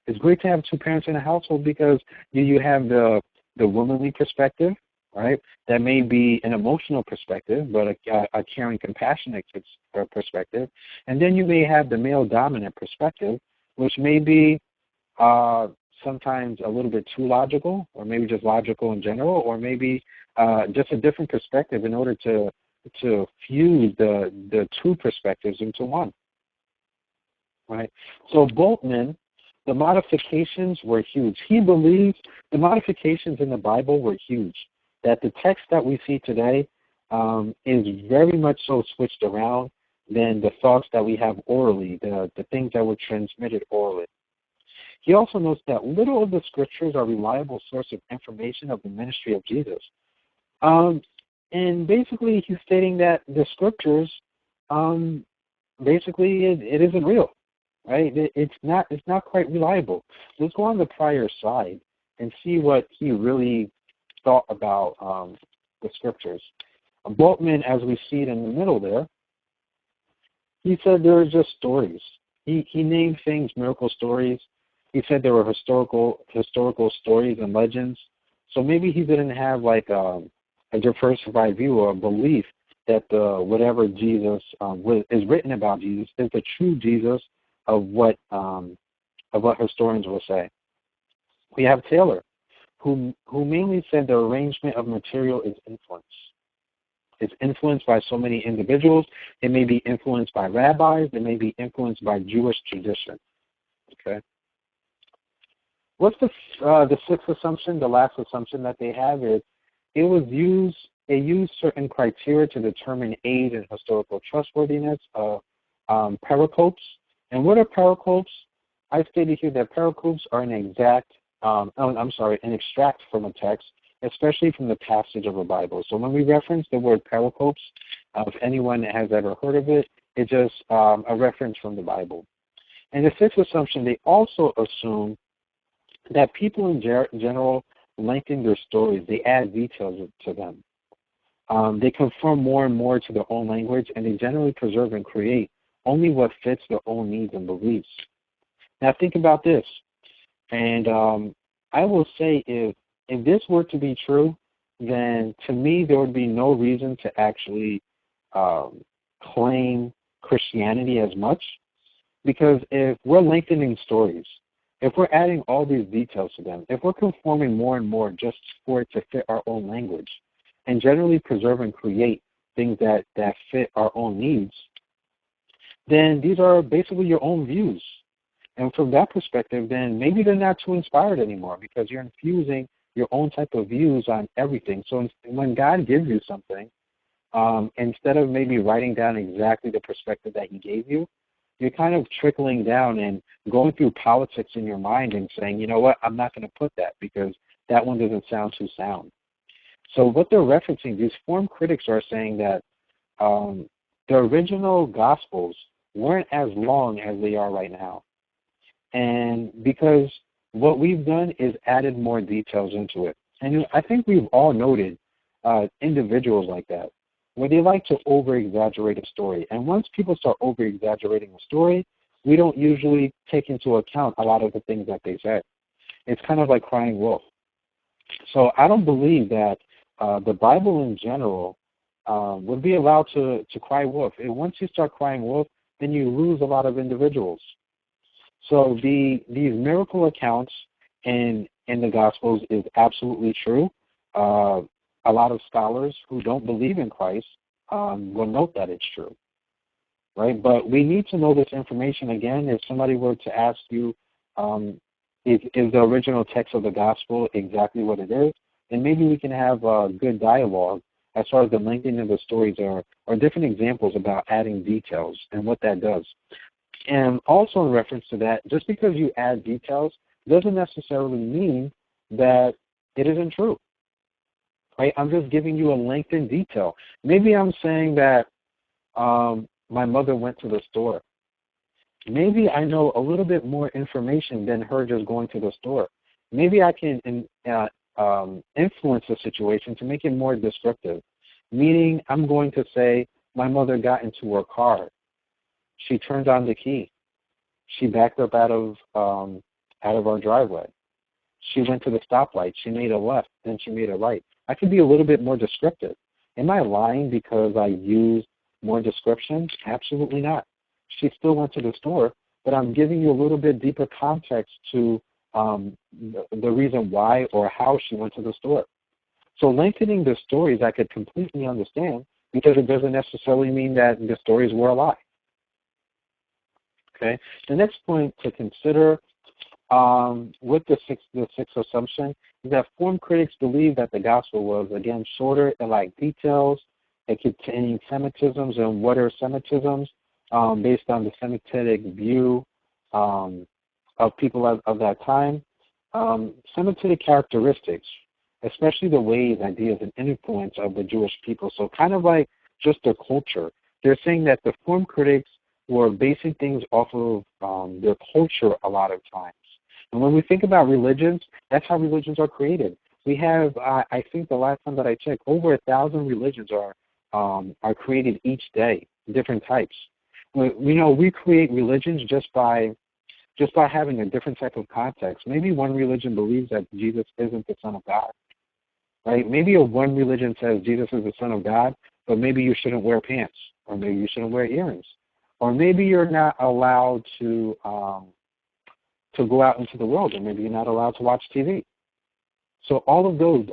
It's great to have two parents in a household because you have the womanly perspective, right? That may be an emotional perspective, but a caring, compassionate perspective, and then you may have the male dominant perspective, which may be sometimes a little bit too logical, or maybe just logical in general, or maybe just a different perspective in order to fuse the two perspectives into one, right? So Boltman, the modifications were huge. He believes the modifications in the Bible were huge, that the text that we see today is very much so switched around than the thoughts that we have orally, the things that were transmitted orally. He also notes that little of the scriptures are a reliable source of information of the ministry of Jesus. And basically, he's stating that the scriptures, basically, it isn't real, right? It's not quite reliable. Let's go on the prior slide and see what he really thought about the scriptures. Boltman, as we see it in the middle there, he said there are just stories. He named things miracle stories. He said there were historical stories and legends. So maybe he didn't have like a diversified view or a belief that whatever Jesus is written about Jesus is the true Jesus of what historians will say. We have Taylor, who mainly said the arrangement of material is influence. It's influenced by so many individuals. It may be influenced by rabbis. It may be influenced by Jewish tradition. Okay. What's the sixth assumption? The last assumption that they have is they used certain criteria to determine age and historical trustworthiness of pericopes. And what are pericopes? I stated here that pericopes are an an extract from a text, especially from the passage of a Bible. So when we reference the word pericopes, if anyone has ever heard of it, it's just a reference from the Bible. And the sixth assumption, they also assume that people in general lengthen their stories. They add details to them. They conform more and more to their own language, and they generally preserve and create only what fits their own needs and beliefs. Now think about this, and I will say if this were to be true, then to me there would be no reason to actually claim Christianity as much, because if we're lengthening stories, if we're adding all these details to them, if we're conforming more and more just for it to fit our own language, and generally preserve and create things that fit our own needs, then these are basically your own views. And from that perspective, then maybe they're not too inspired anymore, because you're infusing your own type of views on everything. So when God gives you something, instead of maybe writing down exactly the perspective that He gave you, you're kind of trickling down and going through politics in your mind and saying, you know what, I'm not going to put that because that one doesn't sound too sound. So what they're referencing, these form critics are saying that the original Gospels weren't as long as they are right now. And because what we've done is added more details into it. And I think we've all noted individuals like that, where they like to over-exaggerate a story. And once people start over-exaggerating a story, we don't usually take into account a lot of the things that they said. It's kind of like crying wolf. So I don't believe that the Bible in general would be allowed to cry wolf. And once you start crying wolf, then you lose a lot of individuals. So these miracle accounts in the Gospels is absolutely true. A lot of scholars who don't believe in Christ will note that it's true, right? But we need to know this information. Again, if somebody were to ask you, is the original text of the Gospel exactly what it is, then maybe we can have a good dialogue as far as the lengthening of the stories or different examples about adding details and what that does. And also in reference to that, just because you add details doesn't necessarily mean that it isn't true. Right? I'm just giving you a lengthened detail. Maybe I'm saying that my mother went to the store. Maybe I know a little bit more information than her just going to the store. Maybe I can influence the situation to make it more descriptive, meaning I'm going to say my mother got into her car. She turned on the key. She backed up out of our driveway. She went to the stoplight. She made a left, then she made a right. I could be a little bit more descriptive. Am I lying because I used more description? Absolutely not. She still went to the store, but I'm giving you a little bit deeper context to the reason why or how she went to the store. So lengthening the stories I could completely understand, because it doesn't necessarily mean that the stories were a lie. Okay. The next point to consider with the sixth assumption is that form critics believe that the gospel was, again, shorter and lacked details. It contained Semitisms and what are Semitisms based on the Semitic view of people of that time. Semitic characteristics, especially the ways, ideas, and influence of the Jewish people. So kind of like just their culture. They're saying that the form critics were basing things off of their culture a lot of times. And when we think about religions, that's how religions are created. We have, I think the last time that I checked, over 1,000 religions are created each day, different types. We create religions just by having a different type of context. Maybe one religion believes that Jesus isn't the Son of God, right? Maybe one religion says Jesus is the Son of God, but maybe you shouldn't wear pants, or maybe you shouldn't wear earrings, or maybe you're not allowed to go out into the world, or maybe you're not allowed to watch TV. So all of those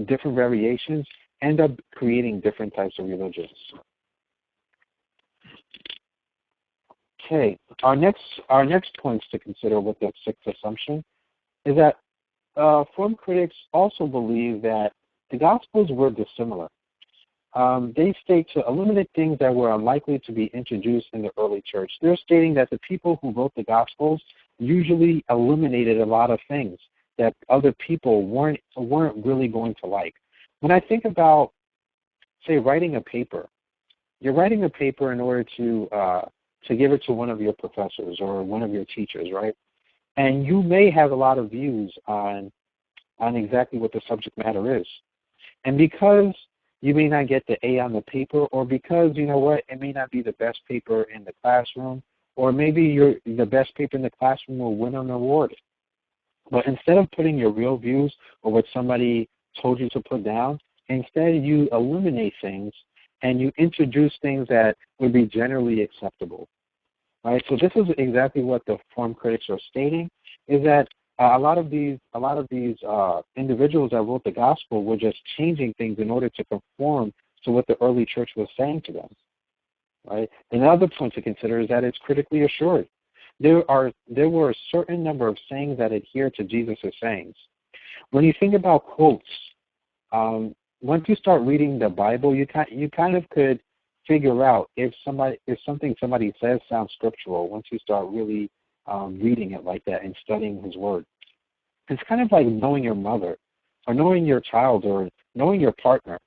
different variations end up creating different types of religions. Okay, our next points to consider with the sixth assumption is that form critics also believe that the Gospels were dissimilar. they state to eliminate things that were unlikely to be introduced in the early church. They're stating that the people who wrote the Gospels usually eliminated a lot of things that other people weren't really going to like. When I think about, say, writing a paper, you're writing a paper in order to give it to one of your professors or one of your teachers, right? And you may have a lot of views on exactly what the subject matter is. And because you may not get the A on the paper, or because, you know what, it may not be the best paper in the classroom, or maybe the best paper in the classroom will win an award. But instead of putting your real views or what somebody told you to put down, instead you eliminate things and you introduce things that would be generally acceptable. Right? So this is exactly what the form critics are stating, is that a lot of these individuals that wrote the gospel were just changing things in order to conform to what the early church was saying to them. Right? Another point to consider is that it's critically assured. There were a certain number of sayings that adhere to Jesus' sayings. When you think about quotes, once you start reading the Bible, you kind of could figure out if something somebody says sounds scriptural once you start really reading it like that and studying His Word. It's kind of like knowing your mother, or knowing your child, or knowing your partner.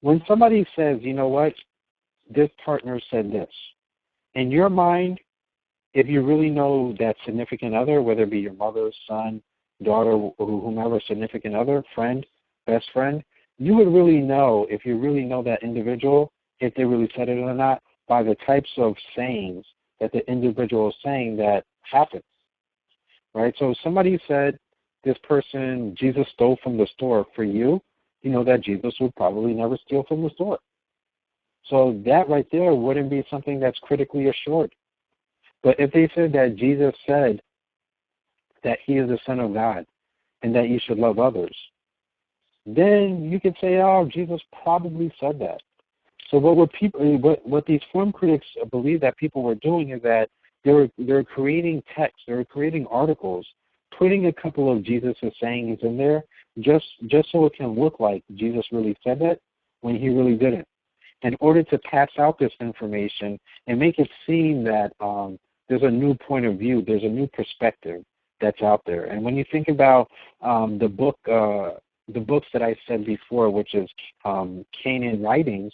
When somebody says, you know what, this partner said this, in your mind, if you really know that significant other, whether it be your mother, son, daughter, or whomever, significant other, friend, best friend, you would really know, if you really know that individual, if they really said it or not, by the types of sayings that the individual is saying that happens. Right? So if somebody said, this person, Jesus stole from the store, for you, you know that Jesus would probably never steal from the store. So that right there wouldn't be something that's critically assured. But if they said that Jesus said that He is the Son of God and that you should love others, then you could say, oh, Jesus probably said that. So what these form critics believe that people were doing is that they're creating texts, they're creating articles, putting a couple of Jesus' sayings in there just so it can look like Jesus really said that when He really didn't, in order to pass out this information and make it seem that there's a new point of view, there's a new perspective that's out there. And when you think about the books that I said before, which is Canon writings,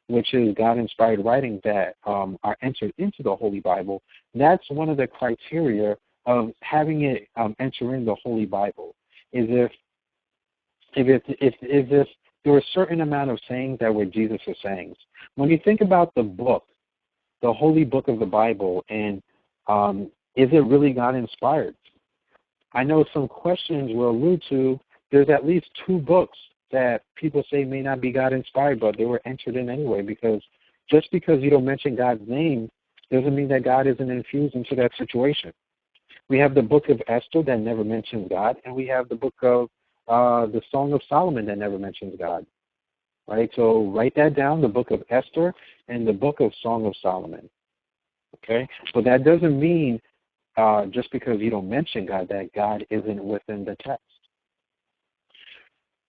which is God-inspired writings that are entered into the Holy Bible, that's one of the criteria of having it enter in the Holy Bible, is if there were a certain amount of sayings that were Jesus' sayings. When you think about the book, the Holy Book of the Bible, and is it really God-inspired? I know some questions will allude to, there's at least 2 books that people say may not be God-inspired, but they were entered in anyway, because just because you don't mention God's name doesn't mean that God isn't infused into that situation. We have the book of Esther that never mentions God, and we have the book of the Song of Solomon that never mentions God. Right? So write that down, the book of Esther and the book of Song of Solomon. Okay? But that doesn't mean just because you don't mention God that God isn't within the text.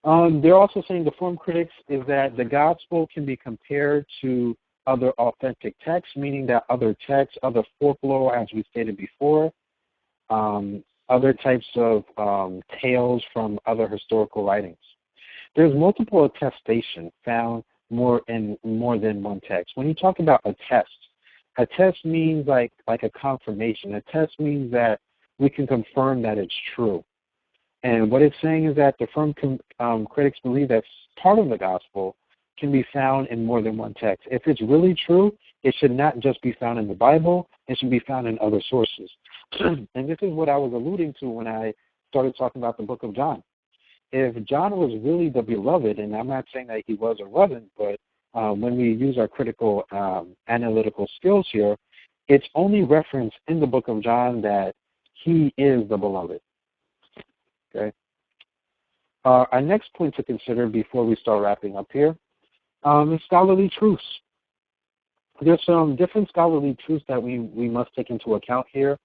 They're also saying, the form critics, is that the gospel can be compared to other authentic texts, meaning that other texts, other folklore, as we stated before, other types of tales from other historical writings. There's multiple attestation found in more than one text. When you talk about a test means like a confirmation. A test means that we can confirm that it's true. And what it's saying is that the firm critics believe that part of the gospel can be found in more than one text. If it's really true, it should not just be found in the Bible, it should be found in other sources. And this is what I was alluding to when I started talking about the book of John. If John was really the beloved, and I'm not saying that he was or wasn't, but when we use our critical analytical skills here, it's only referenced in the book of John that he is the beloved. Okay. Our next point to consider before we start wrapping up here is scholarly truths. There's some different scholarly truths that we must take into account here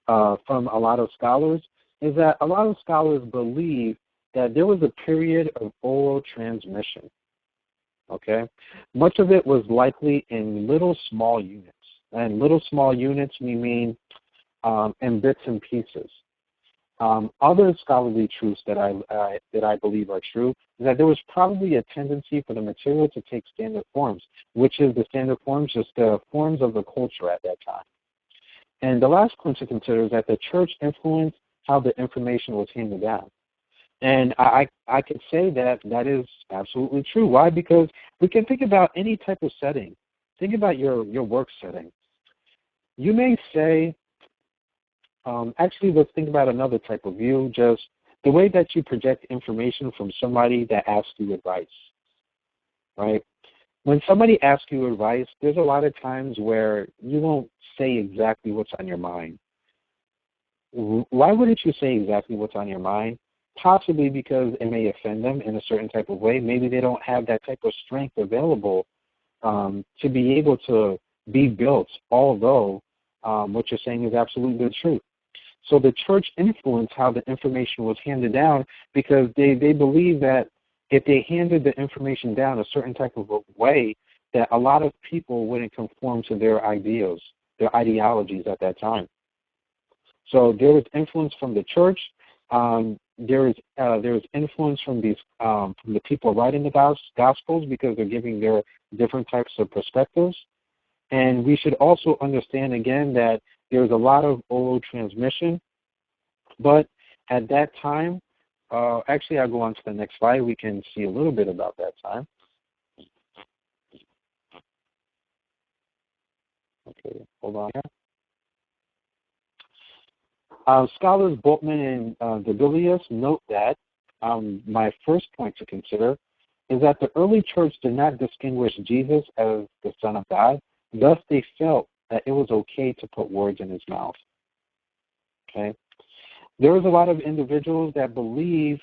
from a lot of scholars, is that a lot of scholars believe that there was a period of oral transmission. okay? Much of it was likely in little small units. And little small units, we mean in bits and pieces. Other scholarly truths that I believe are true is that there was probably a tendency for the material to take standard forms, which is the standard forms, just the forms of the culture at that time. And the last point to consider is that the church influenced how the information was handed down. And I could say that that is absolutely true. Why? Because we can think about any type of setting. Think about your work setting. You may say, actually, let's think about another type of view, just the way that you project information from somebody that asks you advice, right? When somebody asks you advice, there's a lot of times where you won't say exactly what's on your mind. Why wouldn't you say exactly what's on your mind? Possibly because it may offend them in a certain type of way. Maybe they don't have that type of strength available to be able to be built, although what you're saying is absolutely the truth. So the church influenced how the information was handed down because they believe that if they handed the information down a certain type of a way, that a lot of people wouldn't conform to their ideals, their ideologies at that time. So there was influence from the church. There is influence from the people writing the Gospels because they're giving their different types of perspectives. And we should also understand again that there's a lot of oral transmission, but at that time, actually I'll go on to the next slide. We can see a little bit about that time. Okay, hold on here. Scholars Boltman and Debilius note that my first point to consider is that the early church did not distinguish Jesus as the Son of God. Thus, they felt that it was okay to put words in his mouth. Okay, there was a lot of individuals that believe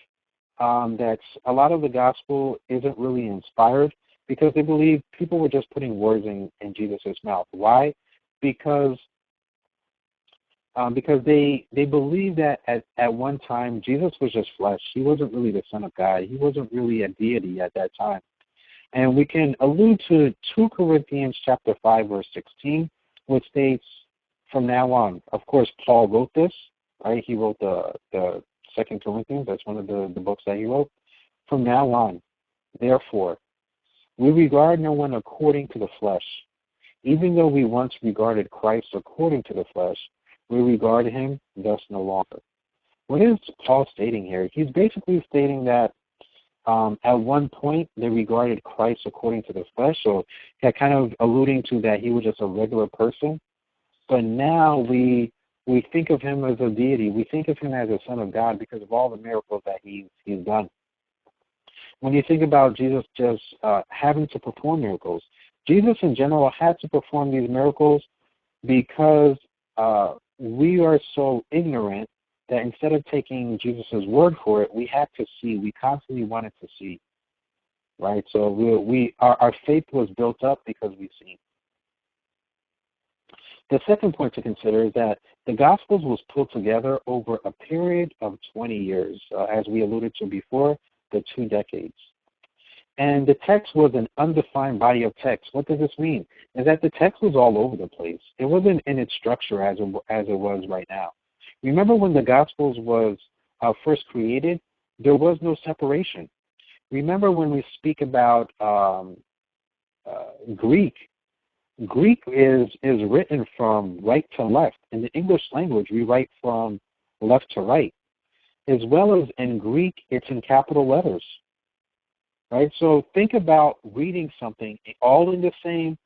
that a lot of the gospel isn't really inspired because they believe people were just putting words in Jesus' mouth. Why? Because they believe that at one time Jesus was just flesh. He wasn't really the Son of God. He wasn't really a deity at that time. And we can allude to 2 Corinthians chapter 5, verse 16, which states, from now on, of course, Paul wrote this, right? He wrote the 2 Corinthians. That's one of the books that he wrote. From now on, therefore, we regard no one according to the flesh. Even though we once regarded Christ according to the flesh, we regard him thus no longer. What is Paul stating here? He's basically stating that at one point they regarded Christ according to the flesh, so that kind of alluding to that he was just a regular person. But now we think of him as a deity. We think of him as a Son of God because of all the miracles that he's done. When you think about Jesus just having to perform miracles, Jesus in general had to perform these miracles because we are so ignorant that instead of taking Jesus' word for it, we had to see. We constantly wanted to see, right? So our faith was built up because we've seen. The second point to consider is that the Gospels was put together over a period of 20 years, as we alluded to before, the 2 decades. And the text was an undefined body of text. What does this mean? Is that the text was all over the place. It wasn't in its structure as it was right now. Remember when the Gospels was first created, there was no separation. Remember when we speak about Greek is written from right to left. In the English language, we write from left to right. As well as in Greek, it's in capital letters. Right? So think about reading something all in the same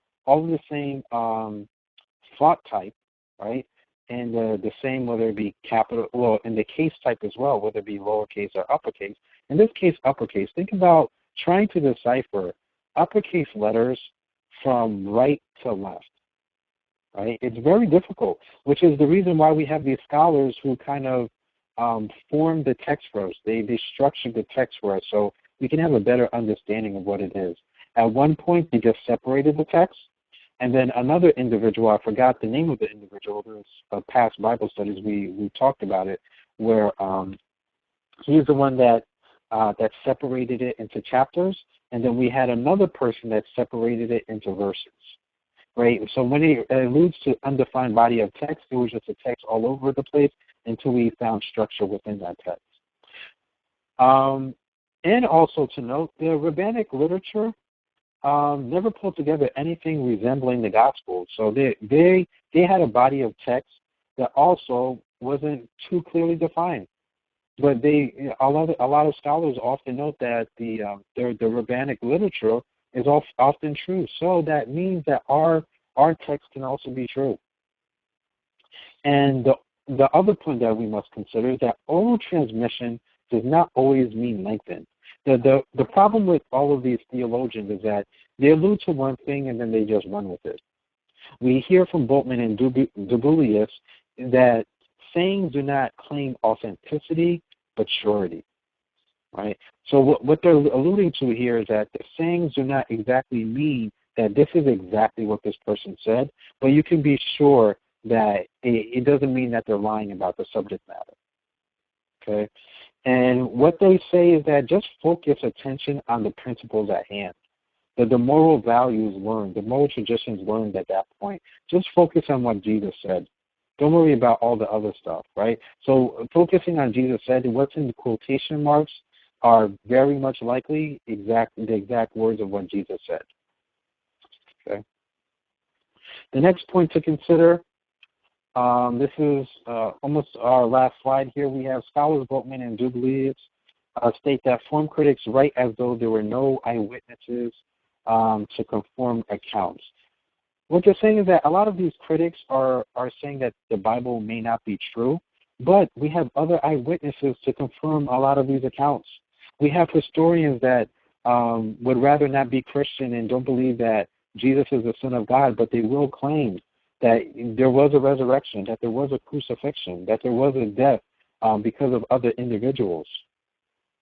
font type, right? And the same, whether it be capital, well, in the case type as well, whether it be lowercase or uppercase. In this case, uppercase. Think about trying to decipher uppercase letters from right to left, right? It's very difficult, which is the reason why we have these scholars who kind of form the text for us. They structured the text for us so we can have a better understanding of what it is. At one point, they just separated the text, and then another individual, I forgot the name of the individual, there's past Bible studies, we talked about it, where he's the one that separated it into chapters, and then we had another person that separated it into verses. Right? So when it alludes to undefined body of text, it was just a text all over the place until we found structure within that text. And also to note, the rabbinic literature never pulled together anything resembling the Gospels. So they had a body of text that also wasn't too clearly defined. But a lot of scholars often note that the rabbinic literature is often true. So that means that our text can also be true. And the other point that we must consider is that oral transmission does not always mean lengthened. The problem with all of these theologians is that they allude to one thing and then they just run with it. We hear from Bultmann and Dubilius that sayings do not claim authenticity but surety. Right? So what they're alluding to here is that the sayings do not exactly mean that this is exactly what this person said, but you can be sure that it doesn't mean that they're lying about the subject matter. Okay? And what they say is that just focus attention on the principles at hand. The moral values learned, the moral traditions learned at that point. Just focus on what Jesus said. Don't worry about all the other stuff, right? So focusing on Jesus said, what's in the quotation marks are very much likely the exact words of what Jesus said. Okay. The next point to consider, this is almost our last slide here. We have scholars Bultmann and Dubilius state that form critics write as though there were no eyewitnesses to conform accounts. What they're saying is that a lot of these critics are saying that the Bible may not be true, but we have other eyewitnesses to confirm a lot of these accounts. We have historians that would rather not be Christian and don't believe that Jesus is the Son of God, but they will claim that there was a resurrection, that there was a crucifixion, that there was a death because of other individuals,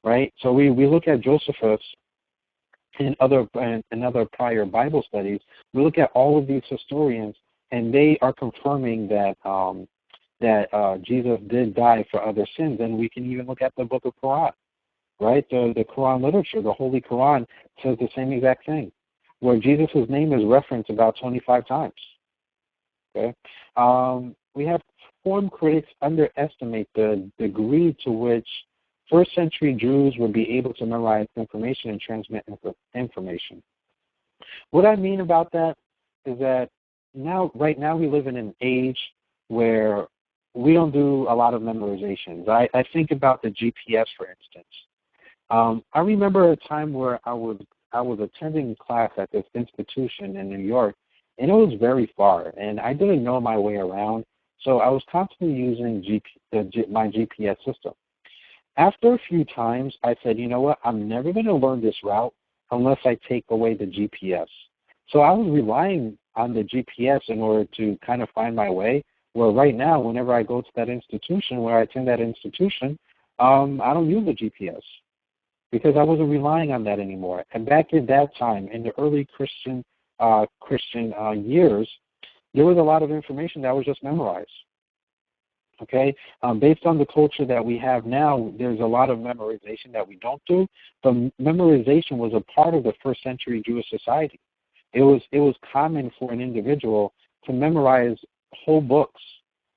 right? So we look at Josephus and other prior Bible studies. We look at all of these historians, and they are confirming that Jesus did die for other sins. And we can even look at the Book of Quran, right? The Quran literature, the Holy Quran, says the same exact thing, where Jesus' name is referenced about 25 times. Okay, we have form critics underestimate the degree to which first-century Jews would be able to memorize information and transmit information. What I mean about that is that right now we live in an age where we don't do a lot of memorizations. I think about the GPS, for instance. I remember a time where I was attending class at this institution in New York, and it was very far, and I didn't know my way around, so I was constantly using my GPS system. After a few times, I said, you know what, I'm never going to learn this route unless I take away the GPS. So I was relying on the GPS in order to kind of find my way, where right now, whenever I go to that institution, where I attend that institution, I don't use the GPS because I wasn't relying on that anymore. And back at that time, in the early Christian years, there was a lot of information that was just memorized. Okay, based on the culture that we have now, there's a lot of memorization that we don't do, but memorization was a part of the first century Jewish society. It was common for an individual to memorize whole books.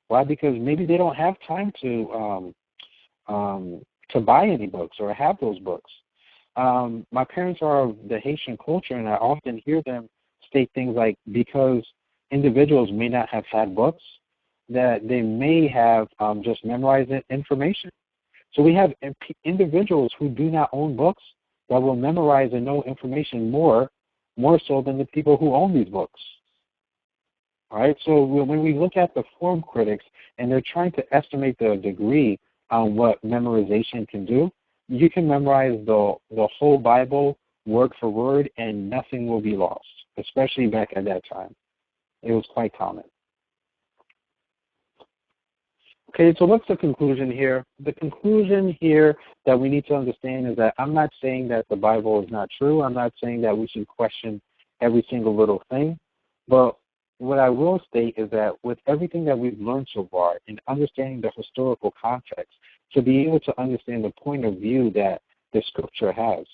Why? Because maybe they don't have time to buy any books or have those books. My parents are of the Haitian culture, and I often hear them state things like, because individuals may not have had books, that they may have just memorized information. So we have individuals who do not own books that will memorize and know information more so than the people who own these books. All right. So when we look at the form critics and they're trying to estimate the degree on what memorization can do, you can memorize the whole Bible word for word and nothing will be lost, especially back at that time. It was quite common. Okay, so what's the conclusion here? The conclusion here that we need to understand is that I'm not saying that the Bible is not true. I'm not saying that we should question every single little thing. But what I will state is that with everything that we've learned so far in understanding the historical context, to be able to understand the point of view that the Scripture has,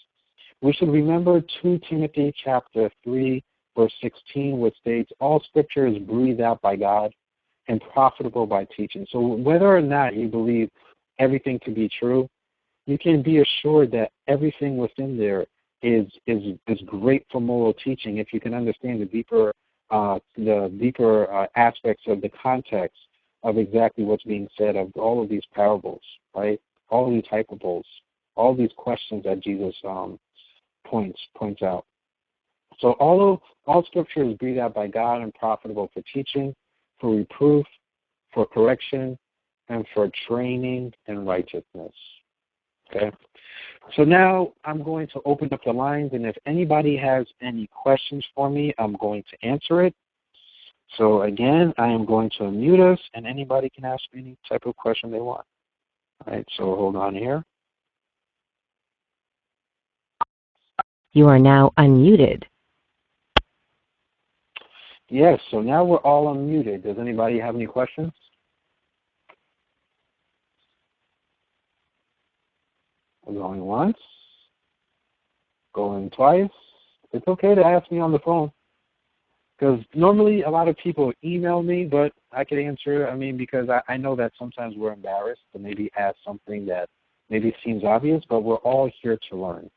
we should remember 2 Timothy chapter 3, verse 16, which states, all scripture is breathed out by God and profitable by teaching. So whether or not you believe everything to be true, you can be assured that everything within there is great for moral teaching if you can understand the deeper aspects of the context of exactly what's being said of all of these parables, right? All of these hyperboles, all these questions that Jesus points out. So all scripture is breathed out by God and profitable for teaching, for reproof, for correction, and for training in righteousness. Okay? So now I'm going to open up the lines, and if anybody has any questions for me, I'm going to answer it. So again, I am going to unmute us, and anybody can ask me any type of question they want. All right, so hold on here. You are now unmuted. Yes, so now we're all unmuted. Does anybody have any questions? Going once, going twice. It's okay to ask me on the phone, because normally a lot of people email me, but I could answer, because I know that sometimes we're embarrassed to maybe ask something that maybe seems obvious, but we're all here to learn.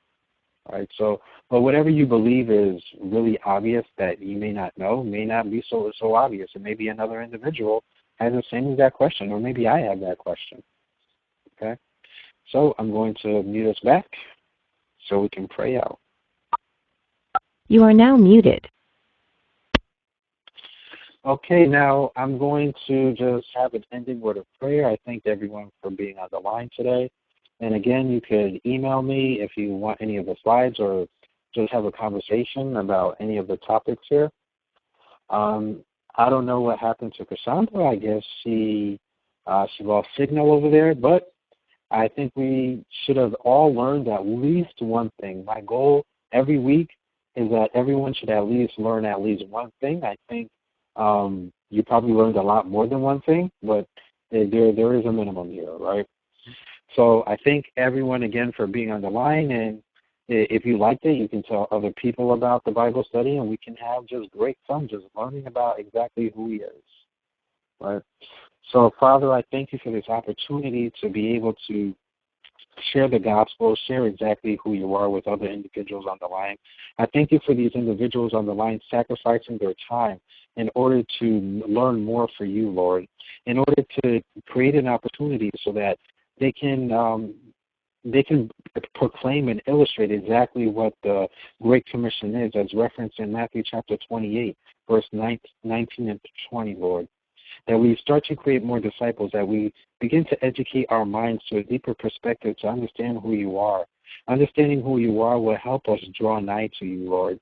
All right, so, but whatever you believe is really obvious that you may not know, may not be so obvious, and maybe another individual has the same exact question, or maybe I have that question. Okay? So I'm going to mute us back so we can pray out. You are now muted. Okay, now I'm going to just have an ending word of prayer. I thank everyone for being on the line today. And again, you could email me if you want any of the slides or just have a conversation about any of the topics here. I don't know what happened to Cassandra. I guess she lost signal over there, but I think we should have all learned at least one thing. My goal every week is that everyone should at least learn at least one thing. I think you probably learned a lot more than one thing, but there is a minimum here, right? So I thank everyone again for being on the line, and if you liked it, you can tell other people about the Bible study, and we can have just great fun just learning about exactly who He is, right? So, Father, I thank you for this opportunity to be able to share the gospel, share exactly who you are with other individuals on the line. I thank you for these individuals on the line sacrificing their time in order to learn more for you, Lord, in order to create an opportunity so that they can proclaim and illustrate exactly what the Great Commission is, as referenced in Matthew chapter 28, verse 19 and 20, Lord. That we start to create more disciples, that we begin to educate our minds to a deeper perspective to understand who you are. Understanding who you are will help us draw nigh to you, Lord.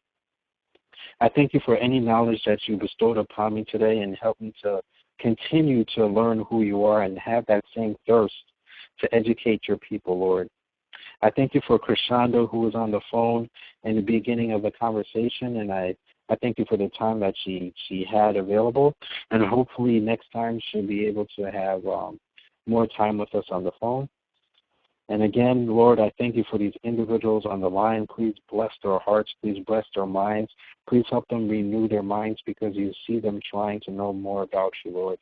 I thank you for any knowledge that you bestowed upon me today and help me to continue to learn who you are and have that same thirst to educate your people, Lord. I thank you for Krishanda, who was on the phone in the beginning of the conversation, and I thank you for the time that she had available, and hopefully next time she'll be able to have more time with us on the phone. And again, Lord, I thank you for these individuals on the line. Please bless their hearts. Please bless their minds. Please help them renew their minds because you see them trying to know more about you, Lord.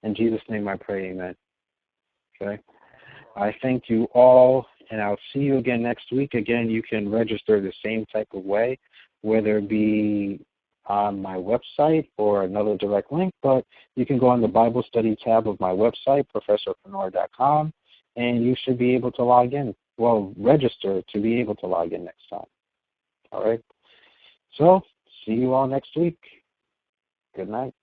In Jesus' name I pray, amen. Okay. I thank you all, and I'll see you again next week. Again, you can register the same type of way, whether it be on my website or another direct link, but you can go on the Bible study tab of my website, ProfessorPhanor.com, and you should be able to log in. Well, register to be able to log in next time. All right? So, see you all next week. Good night.